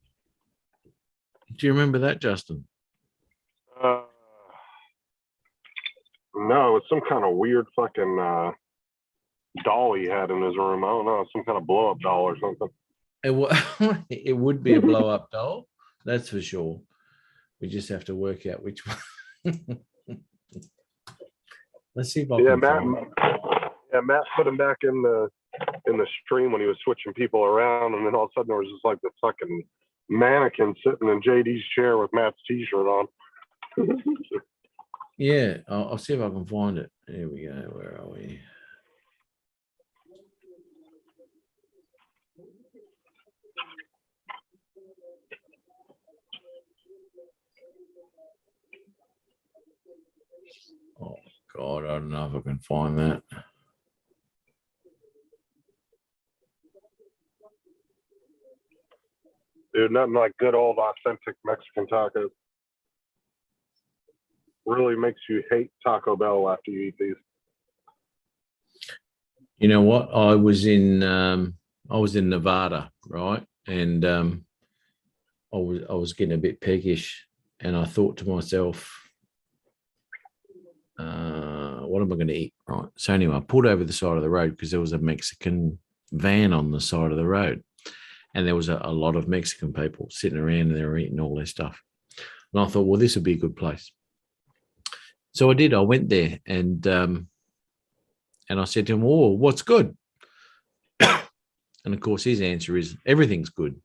Do you remember that, Justin? No, it's some kind of weird fucking doll he had in his room. I don't know, some kind of blow up doll or something. It would be a blow-up doll, that's for sure. We just have to work out which one. Let's see if I Yeah, can find it. Matt put him back in the stream when he was switching people around, and then all of a sudden there was just like the fucking mannequin sitting in JD's chair with Matt's t-shirt on. Yeah, I'll see if I can find it. Here we go. Where are we? Oh God, I don't know if I can find that. Dude, nothing like good old authentic Mexican tacos. Really makes you hate Taco Bell after you eat these. You know what? I was in Nevada, right? And I was getting a bit peckish, and I thought to myself, what am I going to eat? Right. So anyway, I pulled over the side of the road because there was a Mexican van on the side of the road, and there was a lot of Mexican people sitting around, and they were eating all their stuff. And I thought, well, this would be a good place. So I did. I went there, and I said to him, "Oh, what's good?" And of course, his answer is everything's good.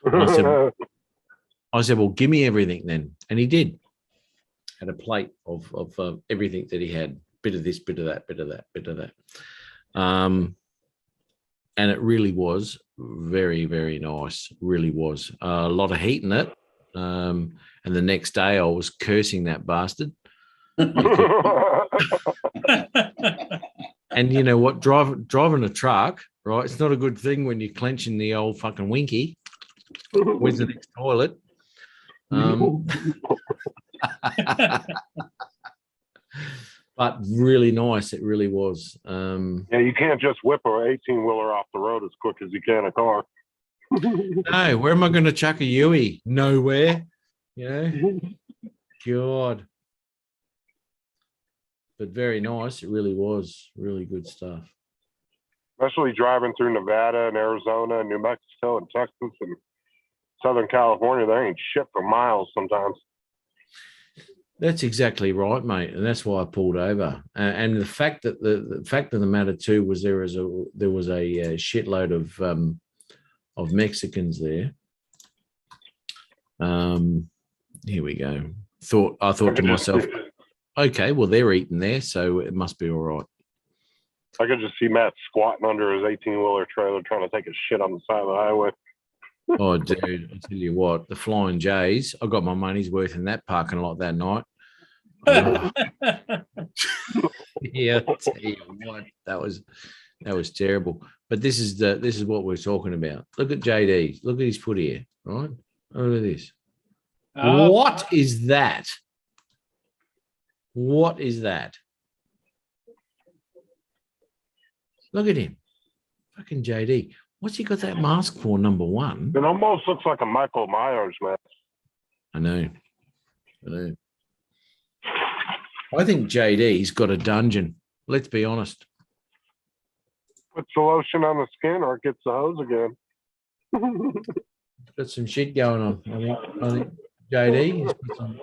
And I said, "Well, give me everything then," and he did. Had a plate of everything that he had, bit of this, bit of that, bit of that, bit of that, and it really was very, very nice. Really was a lot of heat in it. And the next day, I was cursing that bastard. And you know what? Driving a truck, right? It's not a good thing when you're clenching the old fucking winky. Where's the next toilet? But really nice. It really was. Yeah, you can't just whip an 18-wheeler off the road as quick as you can a car. No, where am I going to chuck a Yui? Nowhere. You know? God. But very nice. It really was. Really good stuff. Especially driving through Nevada and Arizona and New Mexico and Texas and Southern California. There ain't shit for miles sometimes. That's exactly right, mate, and that's why I pulled over. And the fact that the fact of the matter too was there was a shitload of Mexicans there. Here we go. I thought to myself, okay, well they're eating there, so it must be all right. I could just see Matt squatting under his 18-wheeler trailer trying to take a shit on the side of the highway. Oh, dude, I tell you what, the Flying J's, I got my money's worth in that parking lot that night. Oh. Yeah, I tell you what, that was terrible. But this is what we're talking about. Look at JD. Look at his foot here, right? Look at this. What is that? What is that? Look at him. Fucking JD. What's he got that mask for, number one? It almost looks like a Michael Myers mask. I know. I think JD's got a dungeon. Let's be honest. Puts the lotion on the skin or it gets the hose again. Got some shit going on. I think JD. He's got some,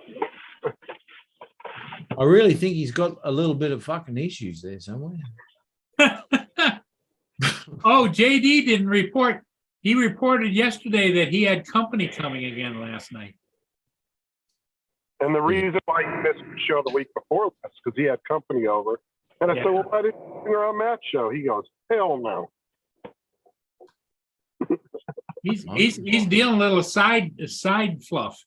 I really think he's got a little bit of fucking issues there somewhere. Oh, JD didn't report. He reported yesterday that he had company coming again last night. And the reason why he missed the show the week before was because he had company over. And I said, well, why didn't you bring her on Matt's show? He goes, hell no. He's dealing a little side fluff.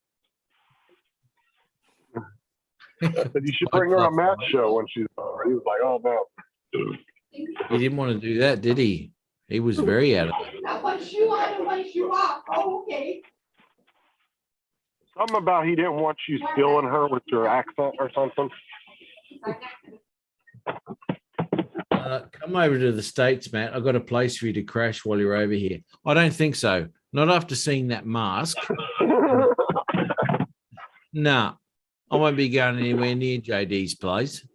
I said, you should bring her on Matt's show when she's over. He was like, oh, no. He didn't want to do that, did he? He was very out of it. I want you on and want you off. Oh, okay. Something about he didn't want you stealing her with your accent or something. Come over to the States, Matt. I've got a place for you to crash while you're over here. I don't think so. Not after seeing that mask. Nah, I won't be going anywhere near JD's place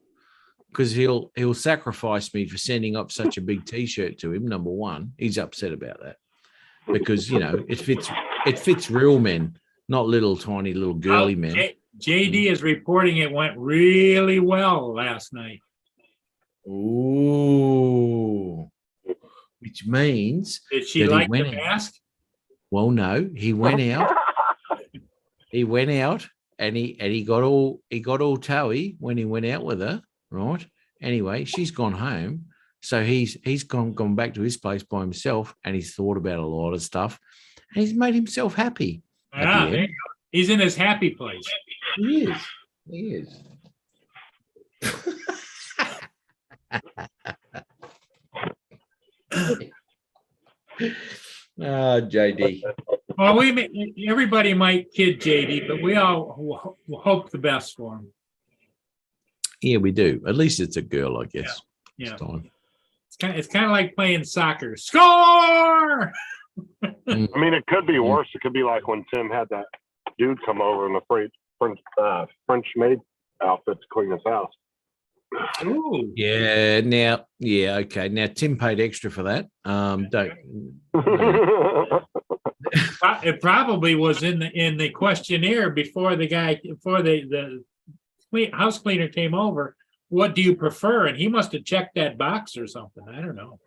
because he'll sacrifice me for sending up such a big T-shirt to him. Number one, he's upset about that because it fits real men, not little tiny little girly men. JD is reporting it went really well last night. Ooh, which means Did she that he like the went out. mask? Well, no, he went out. He went out and he got all toey when he went out with her, right? Anyway, she's gone home. So he's gone back to his place by himself and he's thought about a lot of stuff and he's made himself happy. at the Ah, end. there you go. He's in his happy place. He is. He is. JD. Well, everybody might kid JD, but we all hope the best for him. Yeah, we do. At least it's a girl, I guess. Yeah. This time. It's kind of like playing soccer. Score! I mean, it could be worse. It could be like when Tim had that dude come over in the French maid outfit to clean his house. Ooh. Yeah. Now, yeah. Okay. Now, Tim paid extra for that. Don't. It probably was in the questionnaire before the house cleaner came over. What do you prefer? And he must have checked that box or something. I don't know.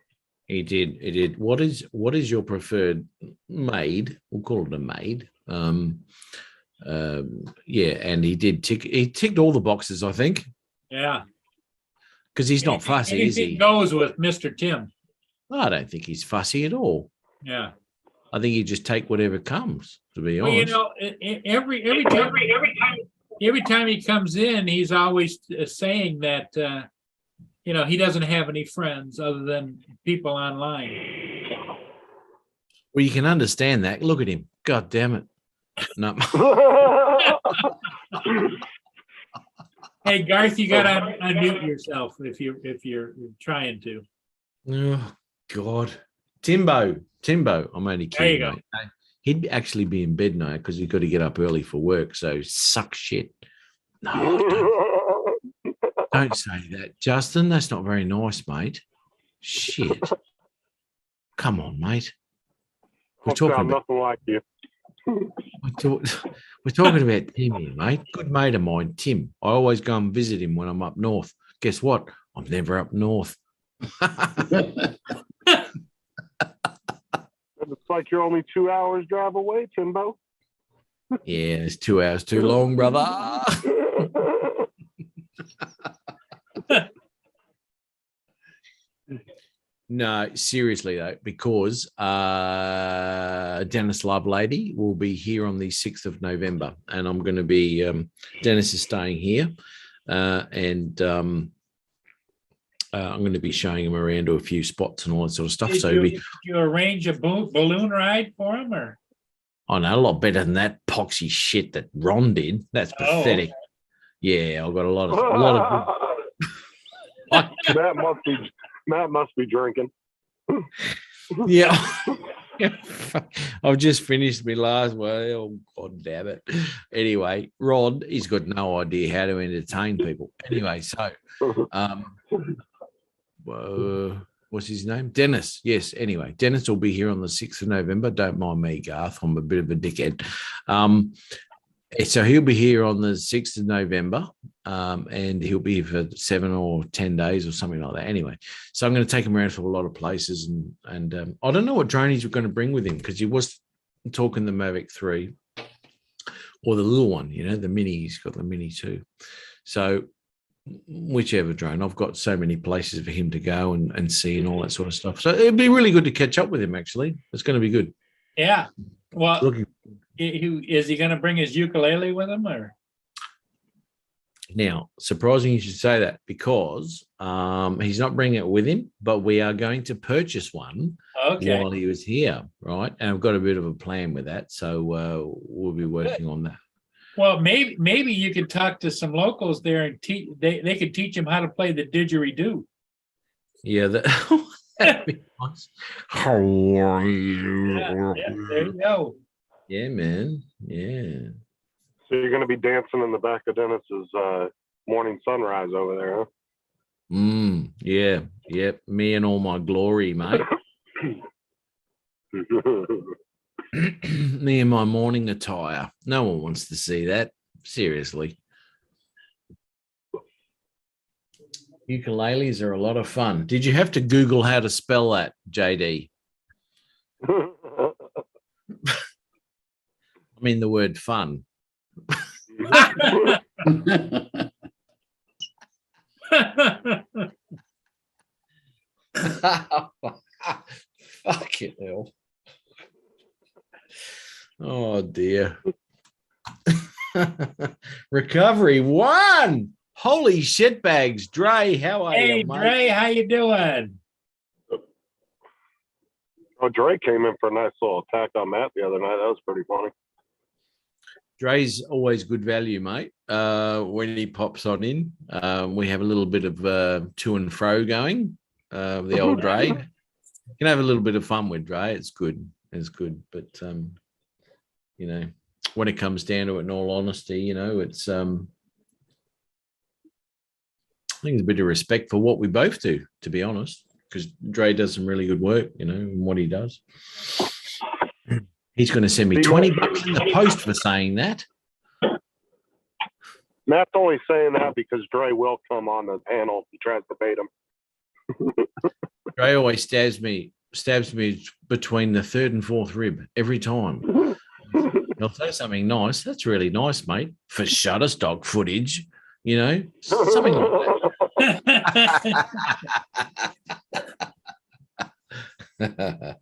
He did. He did. What is your preferred maid? We'll call it a maid. Yeah, and he did tick. He ticked all the boxes, I think, Yeah. because he's not fussy, is Anything he? goes with Mr. Tim. I don't think he's fussy at all. Yeah. I think he just take whatever comes. To be Well, honest, every time he comes in, he's always saying that he doesn't have any friends other than people online. well, you can understand that. Look at him. God damn it. No. Hey Garth, you gotta unmute yourself if you're trying to. Oh God, Timbo. I'm only There you kidding. go. Mate. He'd actually be in bed now because he's got to get up early for work. So suck shit. No, don't say that, Justin. That's not very nice, mate. Shit. Come on, mate. We're Don't sound talking about nothing like you. we're talking about Tim here, mate. Good mate of mine, Tim. I always go and visit him when I'm up north. Guess what? I'm never up north. It's like you're only 2 hours drive away, Timbo. Yeah, it's 2 hours too long, brother. No, seriously though, because Dennis Lovelady will be here on the 6th of November, and I'm going to be. Dennis is staying here, and I'm going to be showing him around to a few spots and all that sort of stuff. Did So you arrange a balloon ride for him, or? I know a lot better than that poxy shit that Ron did. That's Oh. pathetic. Yeah, I've got a lot of Matt must be drinking. Yeah. I've just finished my last one. Oh, God damn it. Anyway, Rod, he's got no idea how to entertain people. Anyway, so what's his name? Dennis. Yes. Anyway, Dennis will be here on the 6th of November. Don't mind me, Garth. I'm a bit of a dickhead. So he'll be here on the 6th of November, and he'll be here for 7 or 10 days or something like that. Anyway, so I'm going to take him around for a lot of places, and I don't know what drone he's going to bring with him, because he was talking the Mavic 3 or the little one, the Mini. He's got the Mini too. So whichever drone, I've got so many places for him to go and see and all that sort of stuff. So it'd be really good to catch up with him. Actually, it's going to be good. Yeah. Well, Looking. is he going to bring his ukulele with him, or? Now, surprising you should say that, because he's not bringing it with him, but we are going to purchase one Okay. while he was here, right? And I've got a bit of a plan with that, so we'll be working on that. Well, maybe you could talk to some locals there and they could teach him how to play the didgeridoo. Yeah, that'd be nice. How are you? Yeah, there you go. Yeah, man. Yeah. So you're going to be dancing in the back of Dennis's morning sunrise over there, huh? Yeah. Yep. Me and all my glory, mate. Me and my morning attire. No one wants to see that. Seriously. Ukuleles are a lot of fun. Did you have to Google how to spell that, JD? I mean the word fun. Fuck it, hell. Oh dear. Recovery 1. Holy shit bags. Dre, how are Hey, you, mate? Dre, how you doing? Oh, Drake came in for a nice little attack on Matt the other night. That was pretty funny. Dre's always good value, mate. When he pops on in, we have a little bit of to and fro going. The old Dre. You can have a little bit of fun with Dre. It's good. It's good. But when it comes down to it, in all honesty, it's I think it's a bit of respect for what we both do, to be honest, because Dre does some really good work, in what he does. He's going to send me $20 in the post for saying that. Matt's only saying that because Dre will come on the panel if he tries to bait him. Dre always stabs me between the 3rd and 4th rib every time. He'll say something nice. That's really nice, mate. For Shutterstock footage, something like that.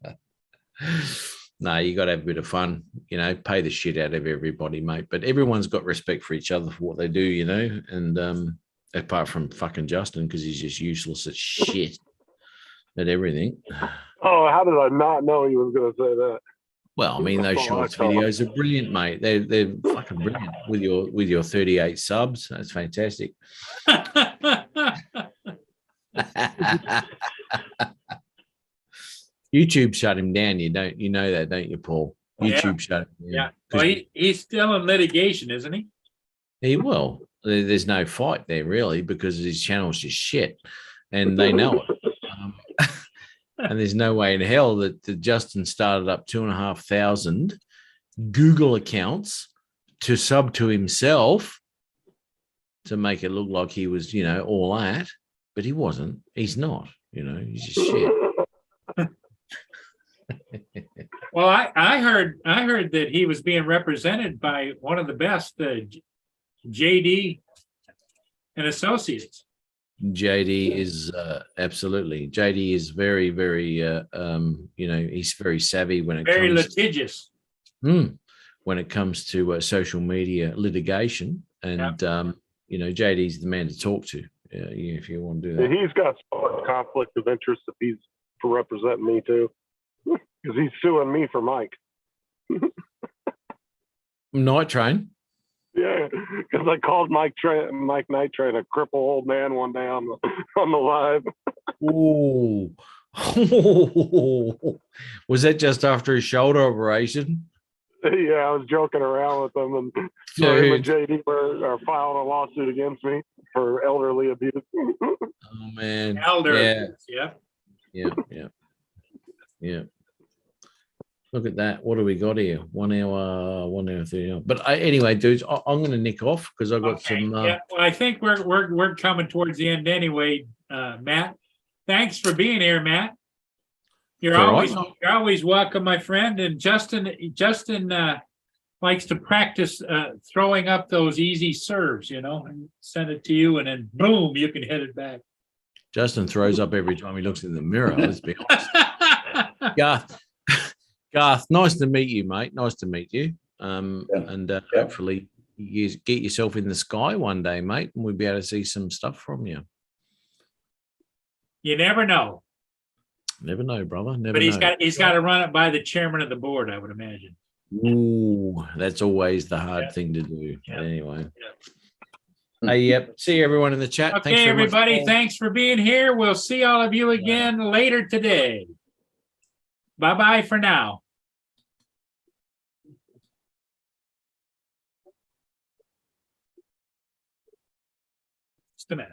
No, you got to have a bit of fun, pay the shit out of everybody, mate. But everyone's got respect for each other for what they do, and apart from fucking Justin, because he's just useless at shit at everything. Oh, how did I not know he was going to say that? Well, I mean, those shorts videos are brilliant, mate. They're fucking brilliant with your 38 subs. That's fantastic. YouTube shut him down. You know that, don't you, Paul? YouTube shut him down. Yeah. Well, he's still in litigation, isn't he? He will. There's no fight there really, because his channel's just shit, and they know it. And there's no way in hell that Justin started up 2,500 Google accounts to sub to himself to make it look like he was, all that, but he wasn't. He's not. He's just shit. Well, I heard that he was being represented by one of the best, JD and Associates. JD is absolutely. JD is very, very. He's very savvy when it Very comes litigious. When it comes to social media litigation, and JD's the man to talk to if you want to do that. He's got some conflict of interest if he's for representing me too, because he's suing me for Mike. Night Train. Yeah, because I called Mike Night Train a cripple old man one day on the live. Was that just after his shoulder operation? Yeah, I was joking around with them, and so him and Dude. JD are filing a lawsuit against me for elderly abuse. Oh man. Elder. Yeah. Yeah. Yeah. Yeah. Yeah. Look at that. What do we got here? 1 hour, 1 hour 30. But anyway, dudes, I'm going to nick off because I've got Okay, some. yeah, well, I think we're coming towards the end anyway, Matt. Thanks for being here, Matt. You're It's all always right. you're always welcome, my friend. And Justin likes to practice throwing up those easy serves, and send it to you, and then boom, you can hit it back. Justin throws up every time he looks in the mirror. Let's be honest. Garth, nice to meet you, mate. Nice to meet you. And hopefully you get yourself in the sky one day, mate, and we'll be able to see some stuff from you. You never know. Never know, brother. Never But know. he's got to run it by the chairman of the board, I would imagine. Ooh, that's always the hard Yeah. thing to do. Yeah. But anyway. Yeah. Hey, yep. See everyone in the chat. Thanks Okay, very much, everybody, Paul. thanks for being here. We'll see all of you again later today. Bye-bye for now. Just a minute.